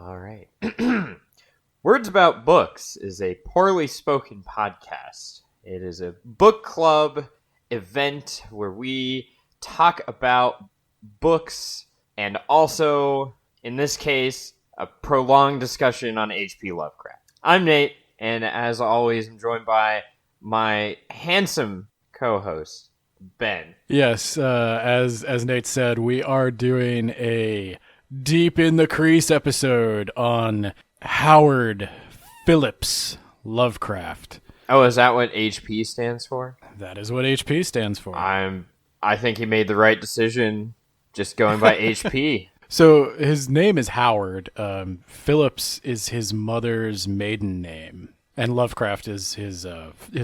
All right. Words About Books is a poorly spoken podcast. It is a book club event where we talk about books and also, in this case, a prolonged discussion on H.P. Lovecraft. I'm Nate, and as always, I'm joined by my handsome co-host, Ben. Yes, as Nate said, we are doing a Deep in the Crease episode on Howard Phillips Lovecraft. Oh, is that what HP stands for? That is what HP stands for. I think he made the right decision just going by HP. So his name is Howard. Phillips is his mother's maiden name, and Lovecraft is his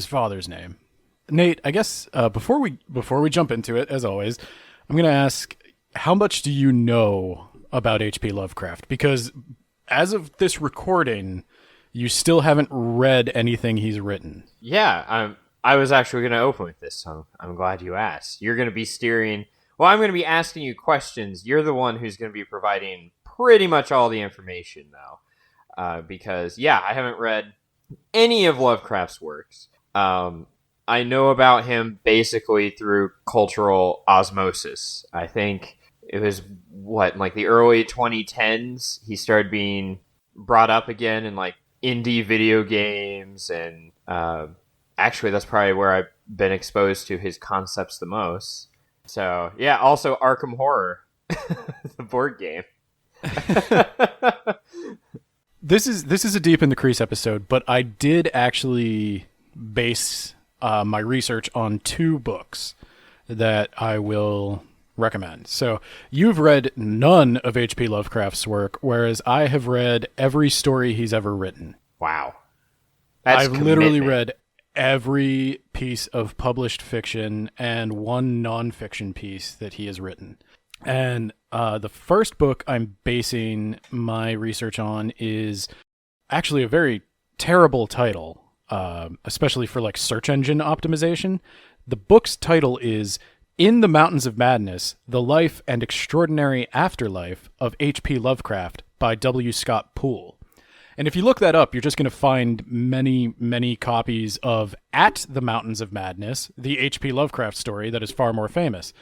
father's name. Nate, I guess before we jump into it, as always, I'm going to ask, how much do you know about H.P. Lovecraft? Because as of this recording, you still haven't read anything he's written. Yeah, I was actually going to open with this, so I'm glad you asked. You're going to be steering... Well, I'm going to be asking you questions. You're the one who's going to be providing pretty much all the information, though. Because, yeah, I haven't read any of Lovecraft's works. I know about him basically through cultural osmosis. I think it was, in like the early 2010s, he started being brought up again in like indie video games, and actually that's probably where I've been exposed to his concepts the most. So, yeah, also Arkham Horror, the board game. This is a Deep in the Crease episode, but I did actually base my research on two books that I will recommend. So you've read none of H.P. Lovecraft's work, whereas I have read every story he's ever written. Wow. I've literally read every piece of published fiction and one nonfiction piece that he has written. And the first book I'm basing my research on is actually a very terrible title, especially for like search engine optimization. The book's title is In the Mountains of Madness, The Life and Extraordinary Afterlife of H.P. Lovecraft by W. Scott Poole. And if you look that up, you're just going to find many, many copies of At the Mountains of Madness, the H.P. Lovecraft story that is far more famous.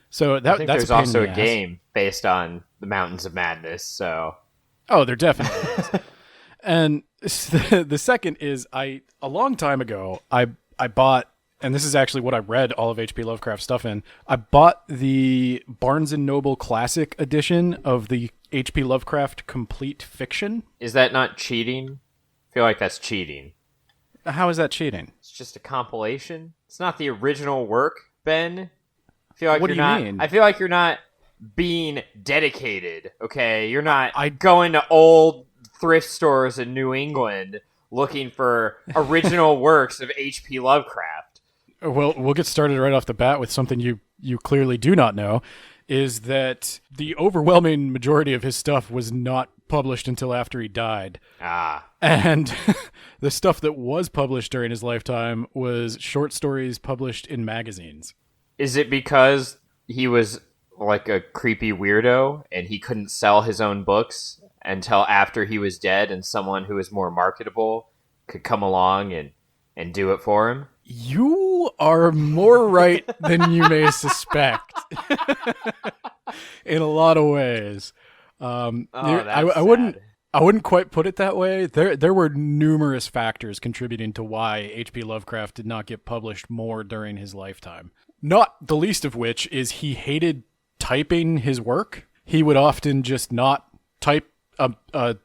So I think there's also a game based on the Mountains of Madness. So, there definitely is. And the second is, a long time ago, I bought, and this is actually what I read all of H.P. Lovecraft stuff in, I bought the Barnes & Noble Classic edition of the H.P. Lovecraft Complete Fiction. Is that not cheating? I feel like that's cheating. How is that cheating? It's just a compilation. It's not the original work, Ben. I feel like what do you mean? I feel like you're not being dedicated, okay? You're not going to old thrift stores in New England looking for original works of H.P. Lovecraft. Well, we'll get started right off the bat with something you clearly do not know, is that the overwhelming majority of his stuff was not published until after he died. And the stuff that was published during his lifetime was short stories published in magazines. Is it because he was like a creepy weirdo and he couldn't sell his own books until after he was dead and someone who was more marketable could come along and do it for him? You are more right than you may suspect in a lot of ways. I wouldn't quite put it that way. There were numerous factors contributing to why H.P. Lovecraft did not get published more during his lifetime. Not the least of which is he hated typing his work. He would often just not type a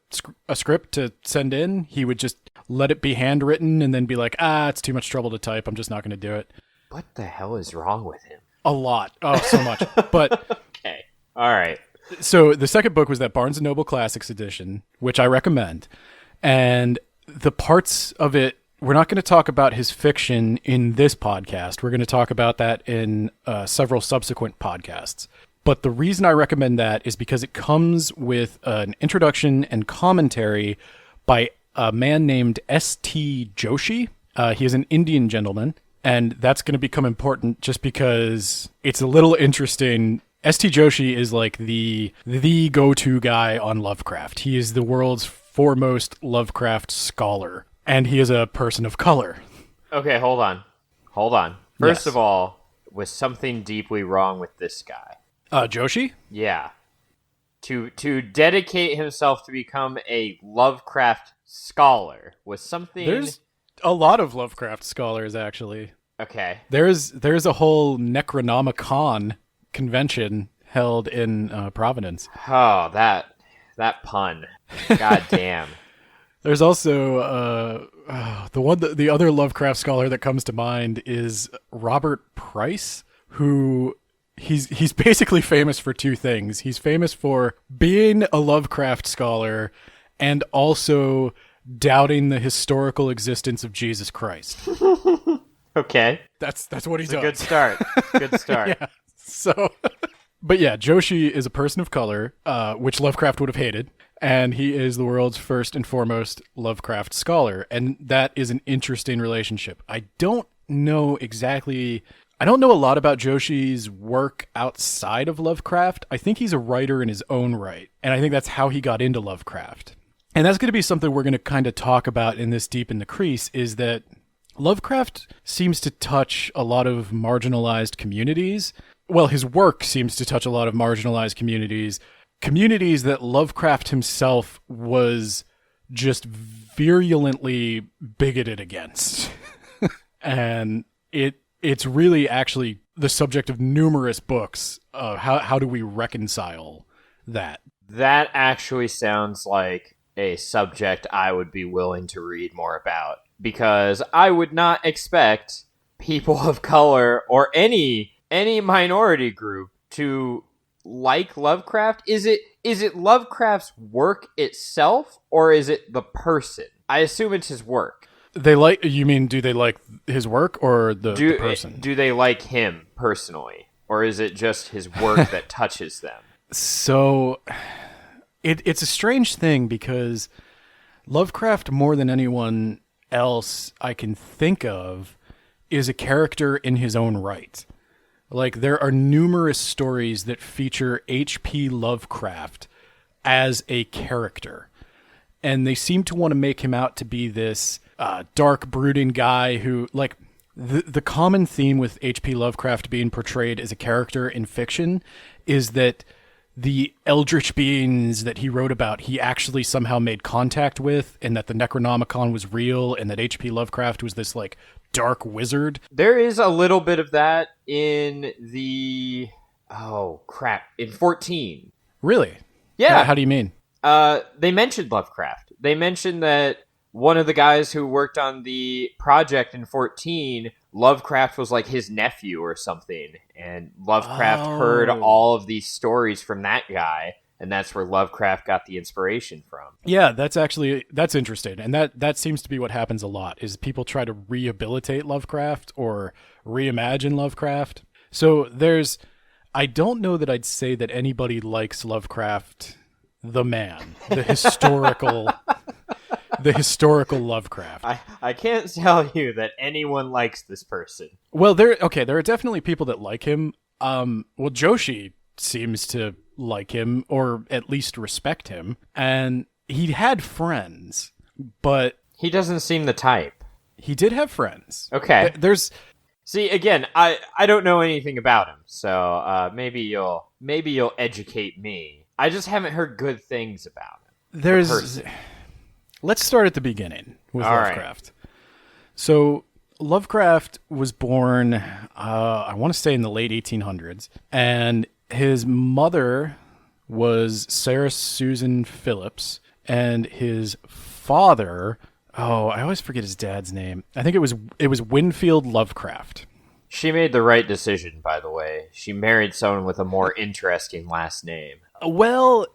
script to send in. He would just let it be handwritten and then be like, it's too much trouble to type. I'm just not going to do it. What the hell is wrong with him? A lot. Oh, so much. But okay. All right. So the second book was that Barnes & Noble Classics edition, which I recommend. And the parts of it, we're not going to talk about his fiction in this podcast. We're going to talk about that in several subsequent podcasts. But the reason I recommend that is because it comes with an introduction and commentary by a man named S.T. Joshi. He is an Indian gentleman, and that's going to become important just because it's a little interesting St. Joshi is like the go-to guy on Lovecraft. He is the world's foremost Lovecraft scholar, and he is a person of color. Okay, hold on. First of all, was something deeply wrong with this guy? Joshi? Yeah. To dedicate himself to become a Lovecraft scholar was something... There's a lot of Lovecraft scholars, actually. Okay. There's a whole Necronomicon convention held in Providence. Oh, that pun. God damn. There's also the other Lovecraft scholar that comes to mind is Robert Price, who he's basically famous for two things. He's famous for being a Lovecraft scholar and also doubting the historical existence of Jesus Christ. Okay. That's what he does. Good start. Good start. Yeah. So, but yeah, Joshi is a person of color, which Lovecraft would have hated, and he is the world's first and foremost Lovecraft scholar, and that is an interesting relationship. I don't know a lot about Joshi's work outside of Lovecraft. I think he's a writer in his own right, and I think that's how he got into Lovecraft. And that's going to be something we're going to kind of talk about in this Deep in the Crease, is that Lovecraft seems to touch a lot of marginalized communities. Well, his work seems to touch a lot of marginalized communities that Lovecraft himself was just virulently bigoted against. And it's really actually the subject of numerous books. How do we reconcile that? That actually sounds like a subject I would be willing to read more about, because I would not expect people of color or any minority group to like Lovecraft. Is it Lovecraft's work itself, or is it the person? I assume it's his work. Do they like his work or the person? Do they like him personally, or is it just his work that touches them? So it's a strange thing, because Lovecraft, more than anyone else I can think of, is a character in his own right. Like, there are numerous stories that feature H.P. Lovecraft as a character, and they seem to want to make him out to be this dark, brooding guy who, like, the common theme with H.P. Lovecraft being portrayed as a character in fiction is that the eldritch beings that he wrote about, he actually somehow made contact with, and that the Necronomicon was real, and that H.P. Lovecraft was this, like, dark wizard. There is a little bit of that in in 14. Really? Yeah. How do you mean? They mentioned Lovecraft. They mentioned that one of the guys who worked on the project in 14, Lovecraft was like his nephew or something, and Lovecraft heard all of these stories from that guy, and that's where Lovecraft got the inspiration from. Yeah, that's interesting, and that seems to be what happens a lot, is people try to rehabilitate Lovecraft or reimagine Lovecraft. So I don't know that I'd say that anybody likes Lovecraft, the man, the historical Lovecraft. I can't tell you that anyone likes this person. Well, there are definitely people that like him. Joshi seems to like him, or at least respect him, and he had friends, but he doesn't seem the type. He did have friends. Okay. See, again, I don't know anything about him, so maybe you'll educate me. I just haven't heard good things about him. Let's start at the beginning with All Lovecraft. Right. So Lovecraft was born, I want to say in the late 1800s, and his mother was Sarah Susan Phillips, and his father, I always forget his dad's name. I think it was Winfield Lovecraft. She made the right decision, by the way. She married someone with a more interesting last name. Well,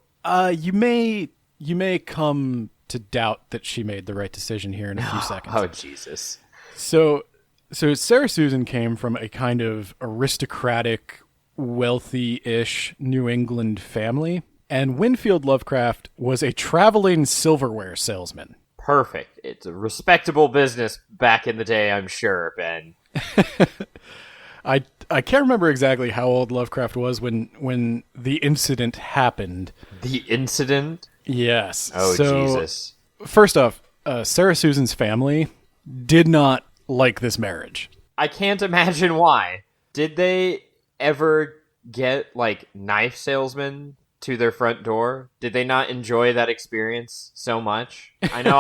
you may come to doubt that she made the right decision here in a few seconds. Oh, Jesus. So Sarah Susan came from a kind of aristocratic, wealthy-ish New England family, and Winfield Lovecraft was a traveling silverware salesman. Perfect. It's a respectable business back in the day, I'm sure, Ben. I I can't remember exactly how old Lovecraft was when the incident happened. The incident? Yes. Oh, so, Jesus. First off, Sarah Susan's family did not like this marriage. I can't imagine why. Did they ever get, like, knife salesmen to their front door? Did they not enjoy that experience so much? I know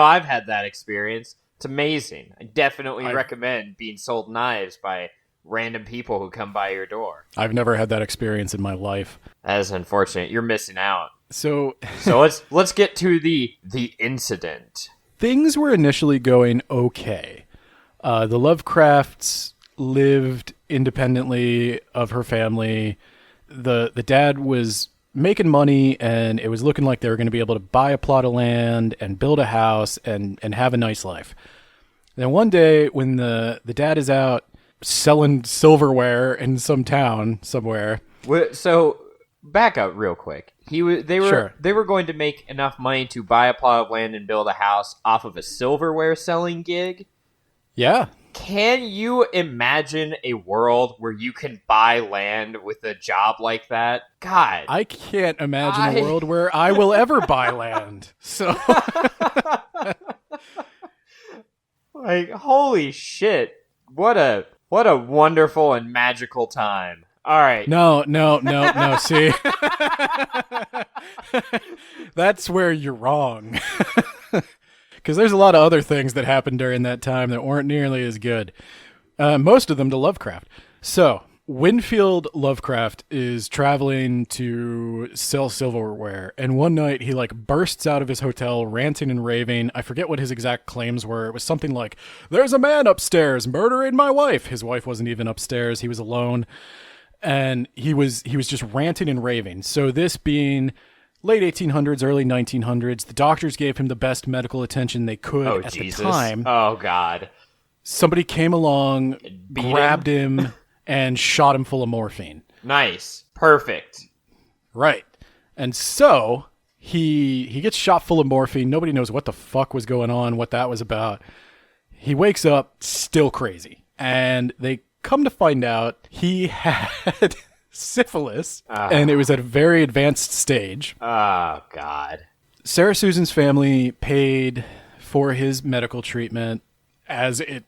I've had that experience. It's amazing. I definitely recommend being sold knives by random people who come by your door. I've never had that experience in my life. That is unfortunate. You're missing out. So let's get to the incident. Things were initially going okay. The Lovecrafts lived independently of her family. The dad was making money, and it was looking like they were going to be able to buy a plot of land and build a house and have a nice life. Then one day, when the dad is out selling silverware in some town somewhere. So back up real quick. They were going to make enough money to buy a plot of land and build a house off of a silverware selling gig. Yeah. Can you imagine a world where you can buy land with a job like that? God. I can't imagine a world where I will ever buy land. So like, holy shit. What a wonderful and magical time. All right. No. See, that's where you're wrong. Because there's a lot of other things that happened during that time that weren't nearly as good. Most of them to Lovecraft. So, Winfield Lovecraft is traveling to sell silverware, and one night he bursts out of his hotel ranting and raving. I forget what his exact claims were. It was something like, "There's a man upstairs murdering my wife." His wife wasn't even upstairs. He was alone. And he was just ranting and raving. So this being late 1800s, early 1900s, the doctors gave him the best medical attention they could at Jesus. the time. Oh, God. Somebody came along, grabbed him, and shot him full of morphine. Nice. Perfect. Right. And so he gets shot full of morphine. Nobody knows what the fuck was going on, what that was about. He wakes up still crazy. And they come to find out he had syphilis, and it was at a very advanced stage. Oh, God. Sarah Susan's family paid for his medical treatment as it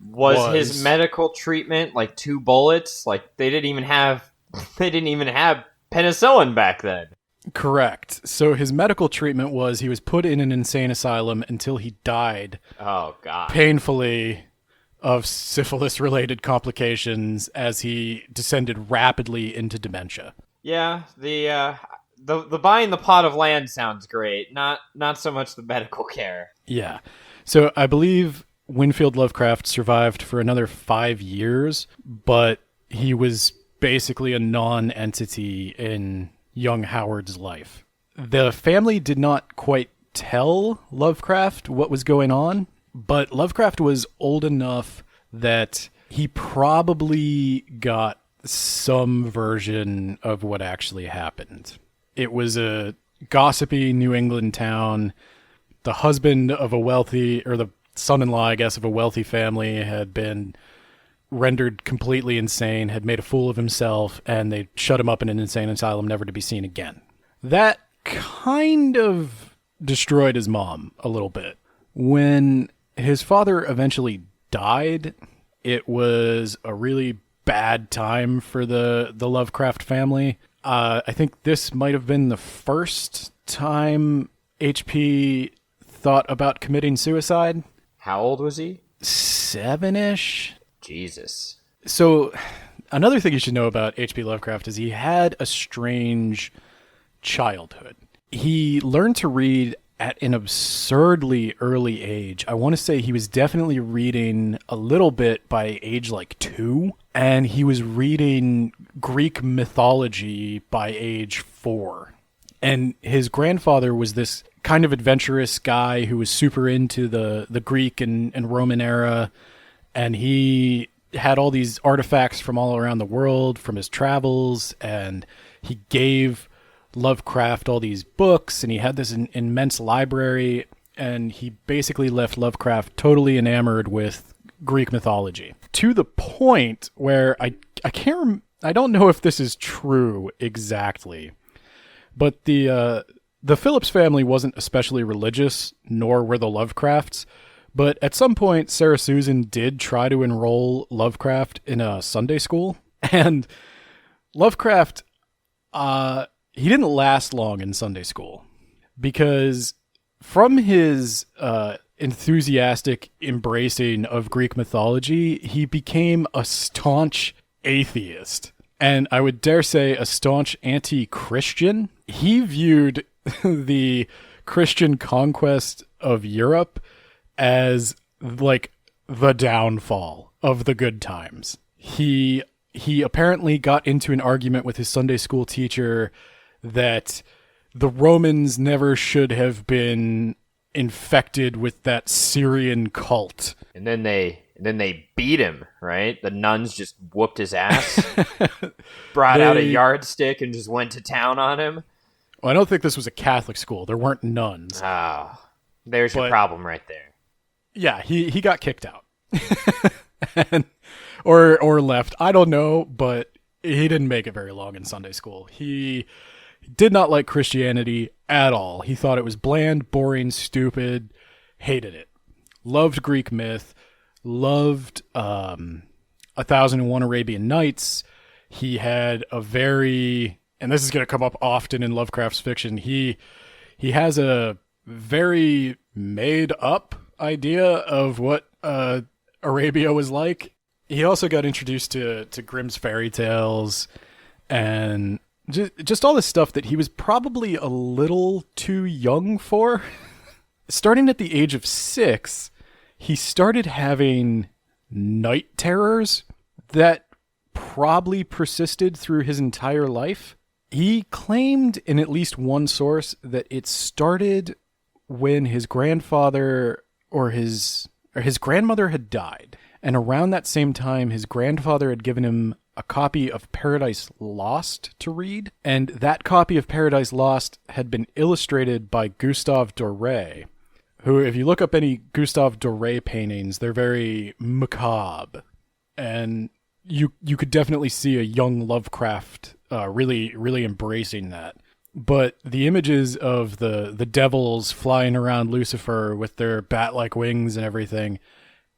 was. His medical treatment like 2 bullets? Like, they didn't even have penicillin back then. Correct. So his medical treatment was he was put in an insane asylum until he died. Oh, God. Painfully of syphilis-related complications as he descended rapidly into dementia. Yeah, the buying the plot of land sounds great. Not so much the medical care. Yeah. So I believe Winfield Lovecraft survived for another 5 years, but he was basically a non-entity in young Howard's life. The family did not quite tell Lovecraft what was going on, but Lovecraft was old enough that he probably got some version of what actually happened. It was a gossipy New England town. The husband of a wealthy, or the son-in-law, I guess, of a wealthy family had been rendered completely insane, had made a fool of himself, and they shut him up in an insane asylum, never to be seen again. That kind of destroyed his mom a little bit. When his father eventually died, it was a really bad time for the Lovecraft family. I think this might have been the first time HP thought about committing suicide. How old was he? 7-ish. Jesus. So another thing you should know about H.P. Lovecraft is he had a strange childhood. He learned to read at an absurdly early age. I want to say he was definitely reading a little bit by age 2, and he was reading Greek mythology by age 4. And his grandfather was this kind of adventurous guy who was super into the Greek and Roman era, and he had all these artifacts from all around the world from his travels, and he gave Lovecraft all these books, and he had this immense library, and he basically left Lovecraft totally enamored with Greek mythology, to the point where I don't know if this is true exactly, but the Phillips family wasn't especially religious, nor were the Lovecrafts. But at some point, Sarah Susan did try to enroll Lovecraft in a Sunday school, and Lovecraft, he didn't last long in Sunday school, because from his enthusiastic embracing of Greek mythology, he became a staunch atheist, and I would dare say a staunch anti-Christian. He viewed the Christian conquest of Europe as like the downfall of the good times. He apparently got into an argument with his Sunday school teacher that the Romans never should have been infected with that Syrian cult. And then they beat him, right? The nuns just whooped his ass, brought out a yardstick and just went to town on him. Well, I don't think this was a Catholic school. There weren't nuns. Oh, there's your problem right there. Yeah, he got kicked out. or left. I don't know, but he didn't make it very long in Sunday school. He did not like Christianity at all. He thought it was bland, boring, stupid, hated it. Loved Greek myth, loved 1001 Arabian Nights. He had a very, and this is going to come up often in Lovecraft's fiction, he has a very made up idea of what Arabia was like. He also got introduced to Grimm's fairy tales and just all this stuff that he was probably a little too young for. Starting at the age of 6, he started having night terrors that probably persisted through his entire life. He claimed in at least one source that it started when his grandfather or his grandmother had died. And around that same time, his grandfather had given him a copy of Paradise Lost to read. And that copy of Paradise Lost had been illustrated by Gustave Doré, who, if you look up any Gustave Doré paintings, they're very macabre. And you could definitely see a young Lovecraft really, really embracing that. But the images of the devils flying around Lucifer with their bat-like wings and everything,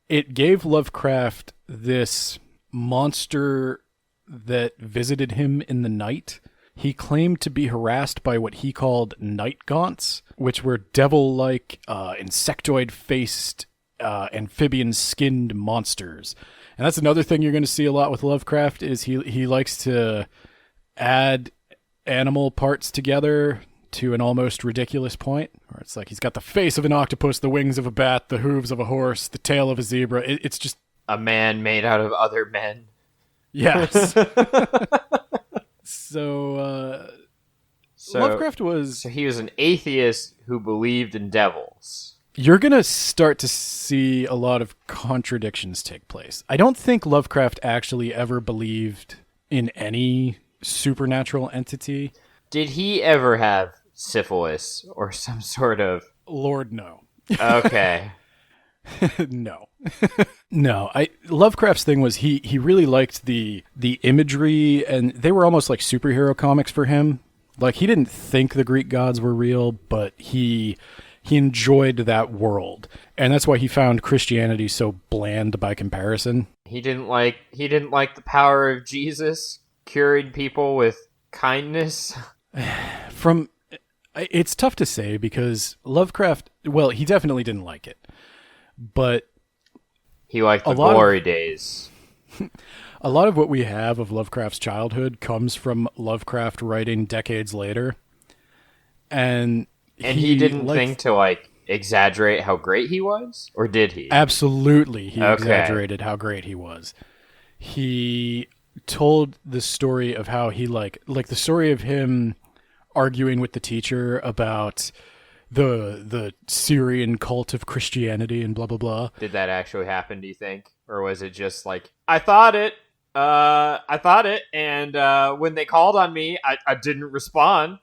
it gave Lovecraft this monster that visited him in the night. He claimed to be harassed by what he called night gaunts, which were devil-like, insectoid-faced, amphibian-skinned monsters. And that's another thing you're going to see a lot with Lovecraft, is he likes to add animal parts together to an almost ridiculous point, where it's like he's got the face of an octopus, the wings of a bat, the hooves of a horse, the tail of a zebra. It's just a man made out of other men. Yes. So Lovecraft was... So he was an atheist who believed in devils. You're going to start to see a lot of contradictions take place. I don't think Lovecraft actually ever believed in any supernatural entity. Did he ever have syphilis or some sort of... Lord, no. Okay. No. No. Lovecraft's thing was he really liked the imagery, and they were almost like superhero comics for him. Like, he didn't think the Greek gods were real, but he enjoyed that world. And that's why he found Christianity so bland by comparison. He didn't like the power of Jesus curing people with kindness. It's tough to say, because Lovecraft, well, he definitely didn't like it, but he liked the glory days. A lot of what we have of Lovecraft's childhood comes from Lovecraft writing decades later, and he didn't think to like exaggerate how great he was, or did he? Absolutely, he exaggerated how great he was. He told the story of how he like the story of him arguing with the teacher about the Syrian cult of Christianity and blah blah blah. Did that actually happen, do you think? Or was it just like, I thought it, and when they called on me, I didn't respond.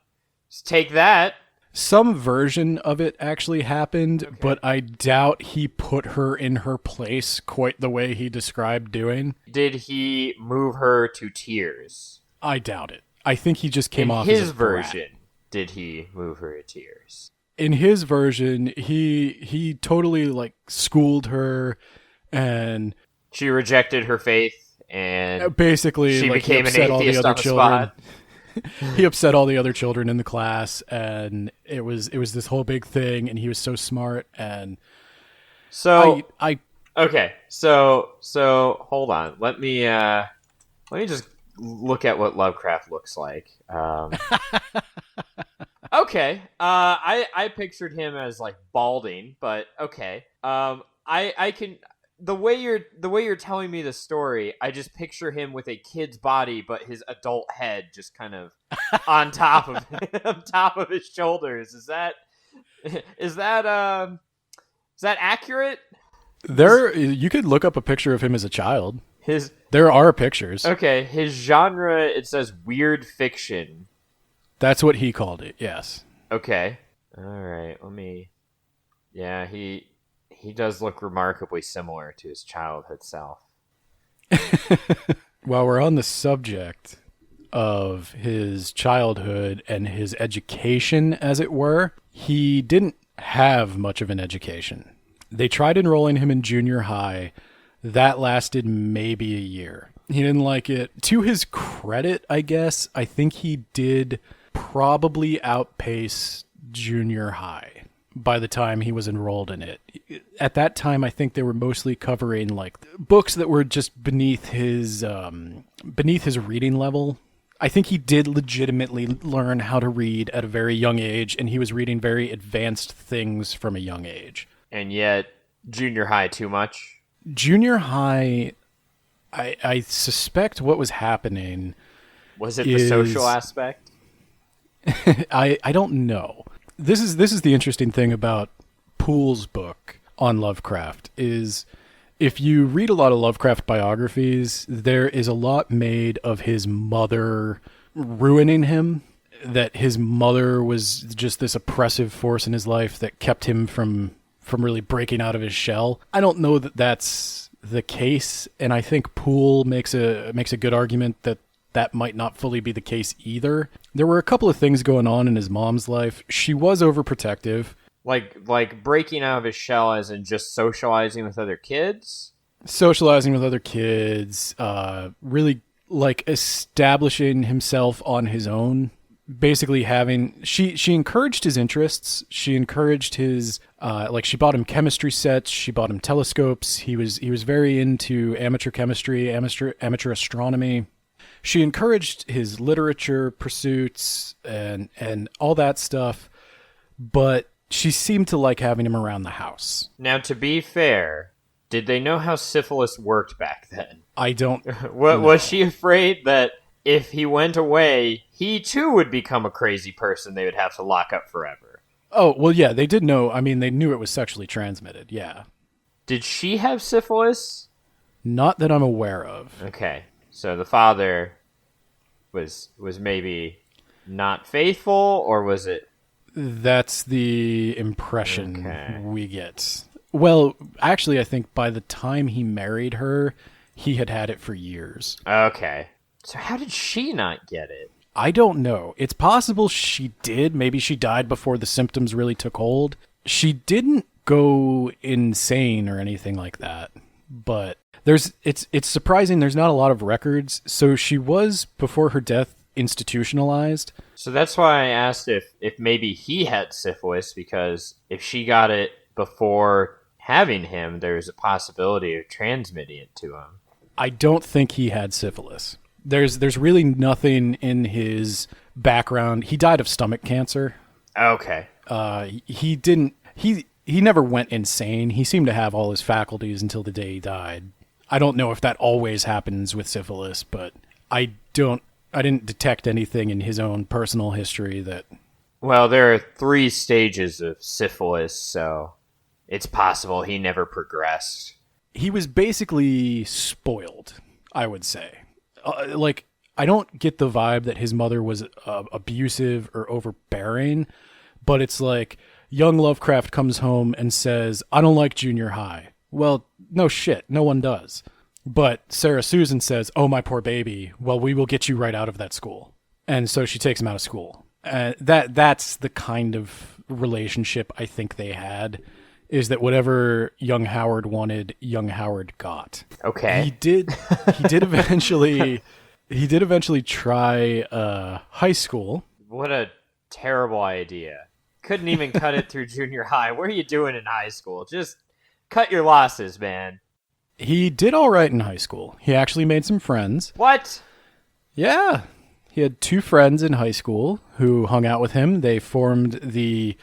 Just take that. Some version of it actually happened, Okay. but I doubt he put her in her place quite the way he described doing. Did he move her to tears? I doubt it. I think he just came In off his as a brat. version, did he move her to tears? In his version, he totally like schooled her, and She rejected her faith, and basically she like, became he an upset all the atheist other on the children. spot. He upset all the other children in the class, and it was this whole big thing. And he was so smart, and So I okay, so hold on. Let me just look at what Lovecraft looks like. Okay, I pictured him as like balding, but okay. I can the way you're telling me the story, I just picture him with a kid's body, but his adult head just kind of on top of on top of his shoulders. Is that accurate? you could look up a picture of him as a child. His There are pictures. Okay, his genre, it says weird fiction. That's what he called it. Yes. Okay. All right. Yeah, he does look remarkably similar to his childhood self. While we're on the subject of his childhood and his education, as it were, he didn't have much of an education. They tried enrolling him in junior high. That lasted maybe a year. He didn't like it. To his credit, I guess, I think he did probably outpace junior high by the time he was enrolled in it. At that time, I think they were mostly covering like books that were just beneath his reading level. I think he did legitimately learn how to read at a very young age, and he was reading very advanced things from a young age. And yet, junior high too much? Junior high, I suspect what was happening. Was it the social aspect? I don't know. This is the interesting thing about Poole's book on Lovecraft is if you read a lot of Lovecraft biographies, there is a lot made of his mother ruining him, that his mother was just this oppressive force in his life that kept him from really breaking out of his shell. I don't know that that's the case, and I think Poole makes a good argument that that might not fully be the case either. There were a couple of things going on in his mom's life. She was overprotective. Like breaking out of his shell as in just socializing with other kids? Socializing with other kids, really like establishing himself on his own. Basically she encouraged his interests. She encouraged his she bought him chemistry sets, she bought him telescopes. He was very into amateur chemistry, amateur astronomy. She encouraged his literature pursuits and all that stuff, but she seemed to like having him around the house. Now, to be fair, did they know how syphilis worked back then? I don't Was she afraid that if he went away, he too would become a crazy person they would have to lock up forever? Oh, well, yeah, they did know. I mean, they knew it was sexually transmitted, yeah. Did she have syphilis? Not that I'm aware of. Okay, so the father was maybe not faithful, or was it? That's the impression we get. Well, actually, I think by the time he married her, he had it for years. Okay. So how did she not get it? I don't know. It's possible she did. Maybe she died before the symptoms really took hold. She didn't go insane or anything like that. But it's surprising there's not a lot of records. So she was, before her death, institutionalized. So that's why I asked if maybe he had syphilis, because if she got it before having him, there's a possibility of transmitting it to him. I don't think he had syphilis. There's really nothing in his background. He died of stomach cancer. Okay. He never went insane. He seemed to have all his faculties until the day he died. I don't know if that always happens with syphilis, but I didn't detect anything in his own personal history that... Well, there are 3 stages of syphilis, so it's possible he never progressed. He was basically spoiled, I would say. I don't get the vibe that his mother was abusive or overbearing, But it's like young Lovecraft comes home and says, I don't like junior high. Well, no shit. No one does. But Sarah Susan says, oh, my poor baby. Well, we will get you right out of that school. And so she takes him out of school. That's the kind of relationship I think they had, is that whatever young Howard wanted, young Howard got. Okay. He did eventually try high school. What a terrible idea. Couldn't even cut it through junior high. What are you doing in high school? Just cut your losses, man. He did all right in high school. He actually made some friends. What? Yeah. He had 2 friends in high school who hung out with him. They formed the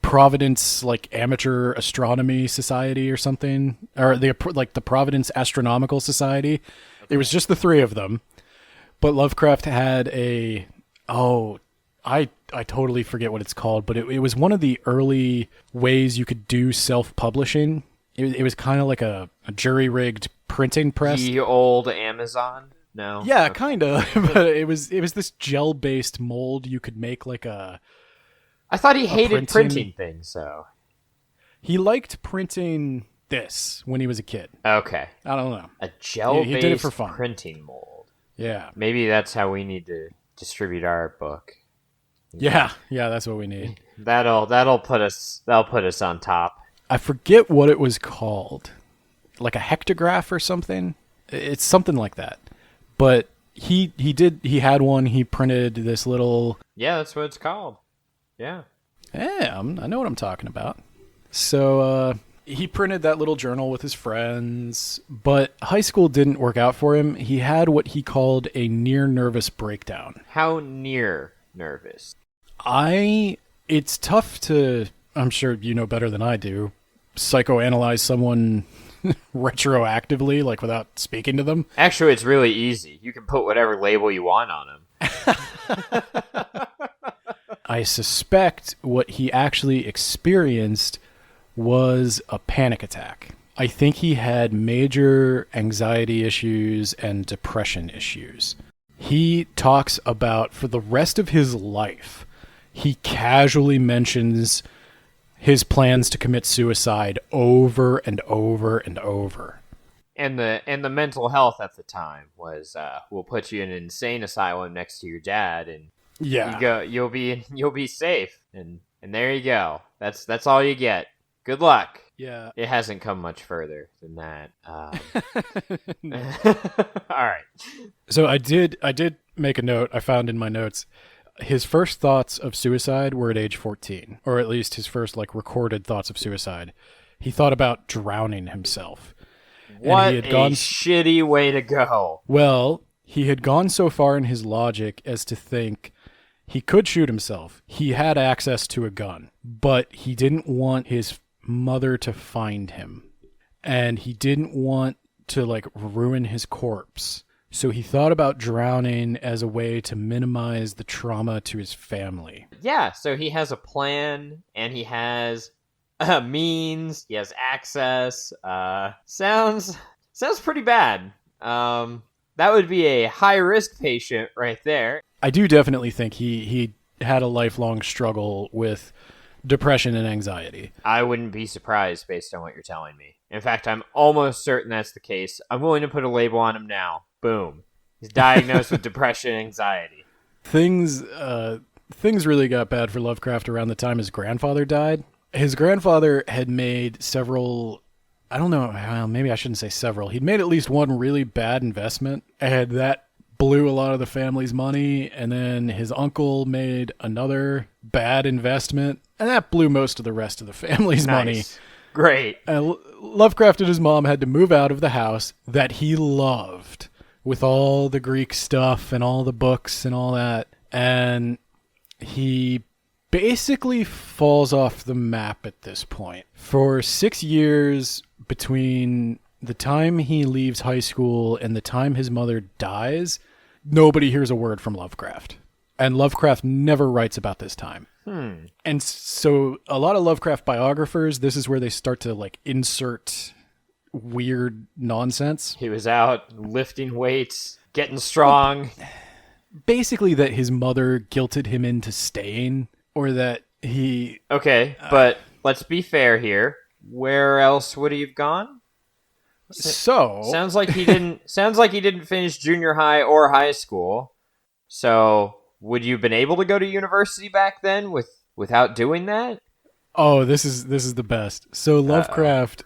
Providence Amateur Astronomy Society or something, or the Providence Astronomical Society. Okay. It was just the 3 of them. But Lovecraft had I totally forget what it's called, but it was one of the early ways you could do self-publishing. It was kind of like a jury-rigged printing press. The old Amazon? No. Yeah, okay. Kind of. But it was this gel-based mold you could make I thought he hated printing things, so. He liked printing this when he was a kid. Okay. I don't know. A gel-based he did it for fun. Printing mold. Yeah. Maybe that's how we need to distribute our book. Yeah, that's what we need. That'll put us on top. I forget what it was called. Like a hectograph or something? It's something like that. But he had one. He printed this little... Yeah, that's what it's called. Yeah. Yeah, I know what I'm talking about. So he printed that little journal with his friends, but high school didn't work out for him. He had what he called a near nervous breakdown. How near nervous? It's tough to, I'm sure you know better than I do, psychoanalyze someone retroactively, without speaking to them. Actually, it's really easy. You can put whatever label you want on him. I suspect what he actually experienced was a panic attack. I think he had major anxiety issues and depression issues. He talks about, for the rest of his life, he casually mentions his plans to commit suicide over and over and over. And the mental health at the time was, we'll put you in an insane asylum next to your dad, and you'll be safe, and there you go. That's all you get. Good luck. Yeah, it hasn't come much further than that. All right. So I did make a note. I found in my notes. His first thoughts of suicide were at age 14, or at least his first recorded thoughts of suicide. He thought about drowning himself. What a shitty way to go. Well, he had gone so far in his logic as to think he could shoot himself. He had access to a gun, but he didn't want his mother to find him. And he didn't want to ruin his corpse. So he thought about drowning as a way to minimize the trauma to his family. Yeah, so he has a plan, and he has means, he has access. Sounds pretty bad. That would be a high-risk patient right there. I do definitely think he had a lifelong struggle with depression and anxiety. I wouldn't be surprised based on what you're telling me. In fact, I'm almost certain that's the case. I'm willing to put a label on him now. Boom. He's diagnosed with depression and anxiety. Things really got bad for Lovecraft around the time his grandfather died. His grandfather had made several, I don't know, well, maybe I shouldn't say several. He'd made at least one really bad investment, and that blew a lot of the family's money. And then his uncle made another bad investment, and that blew most of the rest of the family's money. Great. Lovecraft and his mom had to move out of the house that he loved, with all the Greek stuff and all the books and all that. And he basically falls off the map at this point. For 6 years between the time he leaves high school and the time his mother dies, nobody hears a word from Lovecraft. And Lovecraft never writes about this time. And so a lot of Lovecraft biographers, this is where they start to insert weird nonsense. He was out lifting weights, getting strong. Basically that his mother guilted him into staying, or that Okay, but let's be fair here. Where else would he have gone? So sounds like he didn't. Sounds like he didn't finish junior high or high school. So would you have been able to go to university back then without doing that? Oh, this is the best. So Lovecraft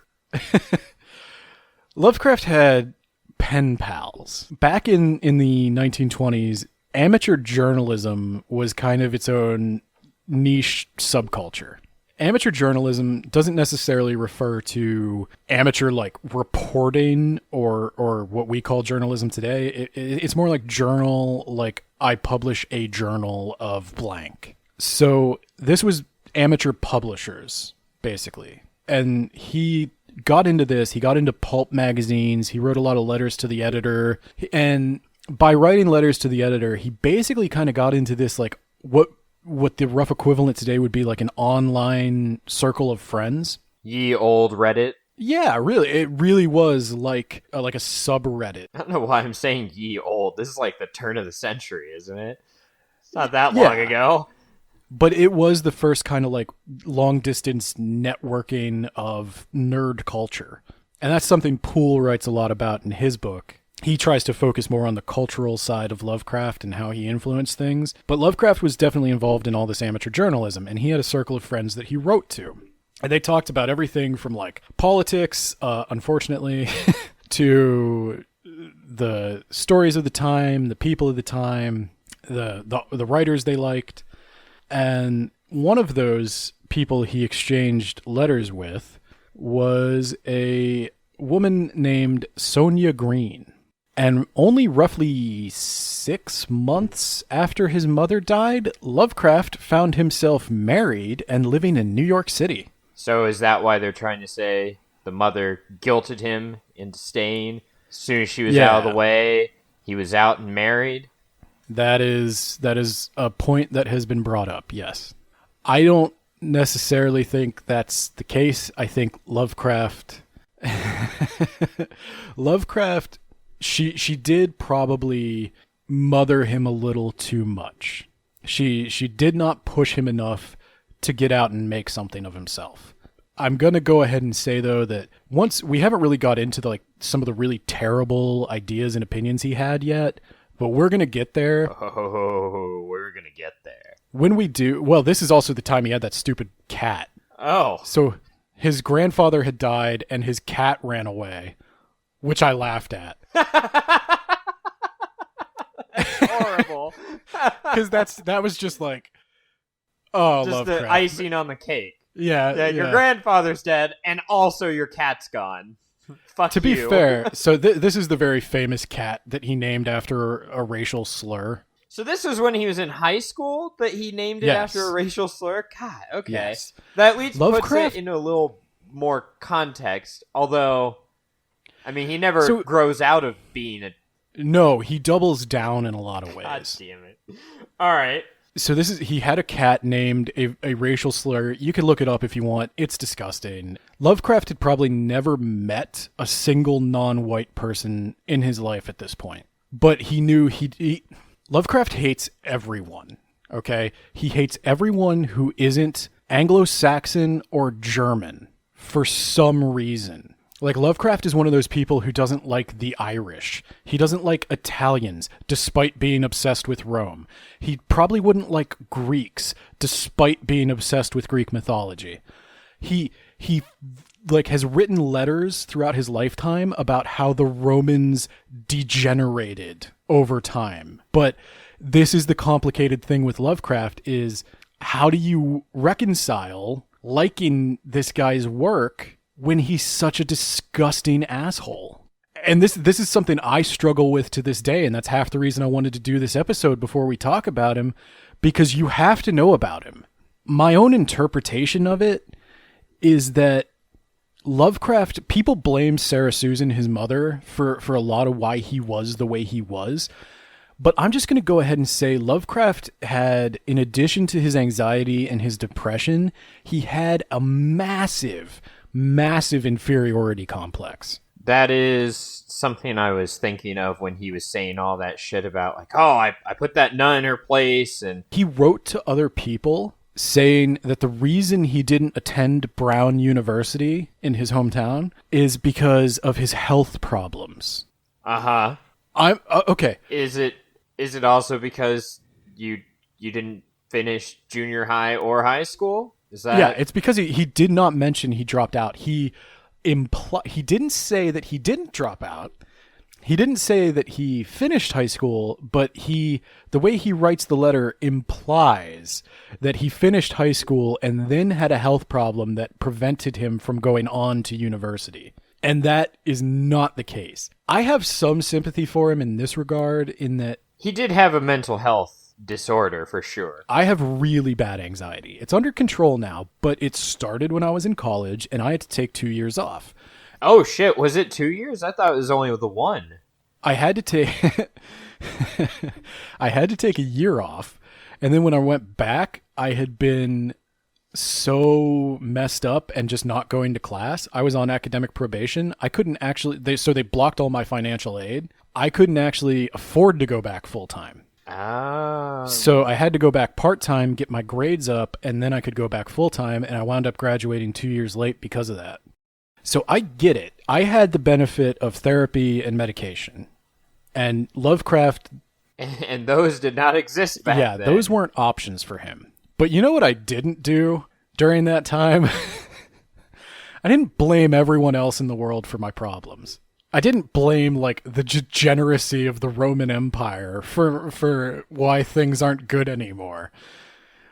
Lovecraft had pen pals. Back in the 1920s, amateur journalism was kind of its own niche subculture. Amateur journalism doesn't necessarily refer to amateur like reporting or what we call journalism today. It's more like journal, like I publish a journal of blank. So this was amateur publishers, basically. And he got into this. He got into pulp magazines. He wrote a lot of letters to the editor. And by writing letters to the editor, he basically kind of got into this, like, what the rough equivalent today would be like an online circle of friends. Ye old Reddit. Yeah, really. It really was like a subreddit. I don't know why I'm saying ye old. This is like the turn of the century, isn't it? It's not that long ago. But it was the first kind of like long distance networking of nerd culture. And that's something Poole writes a lot about in his book. He tries to focus more on the cultural side of Lovecraft and how he influenced things. But Lovecraft was definitely involved in all this amateur journalism, and he had a circle of friends that he wrote to. And they talked about everything from like politics, unfortunately, to the stories of the time, the people of the time, the writers they liked. And one of those people he exchanged letters with was a woman named Sonia Green. And only roughly 6 months after his mother died, Lovecraft found himself married and living in New York City. So is that why they're trying to say the mother guilted him into staying? As soon as she was out of the way, he was out and married? That is a point that has been brought up, yes. I don't necessarily think that's the case. I think Lovecraft... She did probably mother him a little too much. She did not push him enough to get out and make something of himself. I'm going to go ahead and say, though, that once we haven't really got into some of the really terrible ideas and opinions he had yet, but we're going to get there. Oh, we're going to get there. When we do, well, this is also the time he had that stupid cat. Oh. So his grandfather had died and his cat ran away, which I laughed at. Horrible. Because that was just like, oh, just Lovecraft. The icing on the cake. Yeah. Your grandfather's dead, and also your cat's gone. Fuck to you. be fair, so this is the very famous cat that he named after a racial slur. So this was when he was in high school that he named it after a racial slur? God, okay. Yes. That at least Lovecraft puts it into a little more context, although... I mean, he never grows out of being a... No, he doubles down in a lot of ways. God damn it. All right. So he had a cat named a racial slur. You can look it up if you want. It's disgusting. Lovecraft had probably never met a single non-white person in his life at this point. But he knew Lovecraft hates everyone, okay? He hates everyone who isn't Anglo-Saxon or German for some reason. Like, Lovecraft is one of those people who doesn't like the Irish. He doesn't like Italians, despite being obsessed with Rome. He probably wouldn't like Greeks, despite being obsessed with Greek mythology. He has written letters throughout his lifetime about how the Romans degenerated over time. But this is the complicated thing with Lovecraft is, how do you reconcile liking this guy's work when he's such a disgusting asshole? And this is something I struggle with to this day, and that's half the reason I wanted to do this episode before we talk about him, because you have to know about him. My own interpretation of it is that Lovecraft, people blame Sarah Susan, his mother, for a lot of why he was the way he was. But I'm just going to go ahead and say Lovecraft had, in addition to his anxiety and his depression, he had a massive inferiority complex. That is something I was thinking of when he was saying all that shit about, like, oh, I put that nun in her place. And he wrote to other people saying that the reason he didn't attend Brown University in his hometown is because of his health problems. Uh-huh. I'm okay. Is it also because you didn't finish junior high or high school? Is that? Yeah, it's because he did not mention he dropped out. He didn't say that he didn't drop out. He didn't say that he finished high school, but the way he writes the letter implies that he finished high school and then had a health problem that prevented him from going on to university. And that is not the case. I have some sympathy for him in this regard, in that he did have a mental health disorder for sure. I have really bad anxiety. It's under control now, but it started when I was in college and I had to take 2 years off. Oh shit, was it 2 years? I thought it was only the one. I had to take a year off, and then when I went back, I had been so messed up and just not going to class. I was on academic probation. I couldn't actually they blocked all my financial aid. I couldn't actually afford to go back full time. Oh. So I had to go back part-time, get my grades up, and then I could go back full-time, and I wound up graduating 2 years late because of that. So I get it. I had the benefit of therapy and medication. And Lovecraft... And those did not exist back then. Yeah, those weren't options for him. But you know what I didn't do during that time? I didn't blame everyone else in the world for my problems. I didn't blame, like, the degeneracy of the Roman Empire for why things aren't good anymore.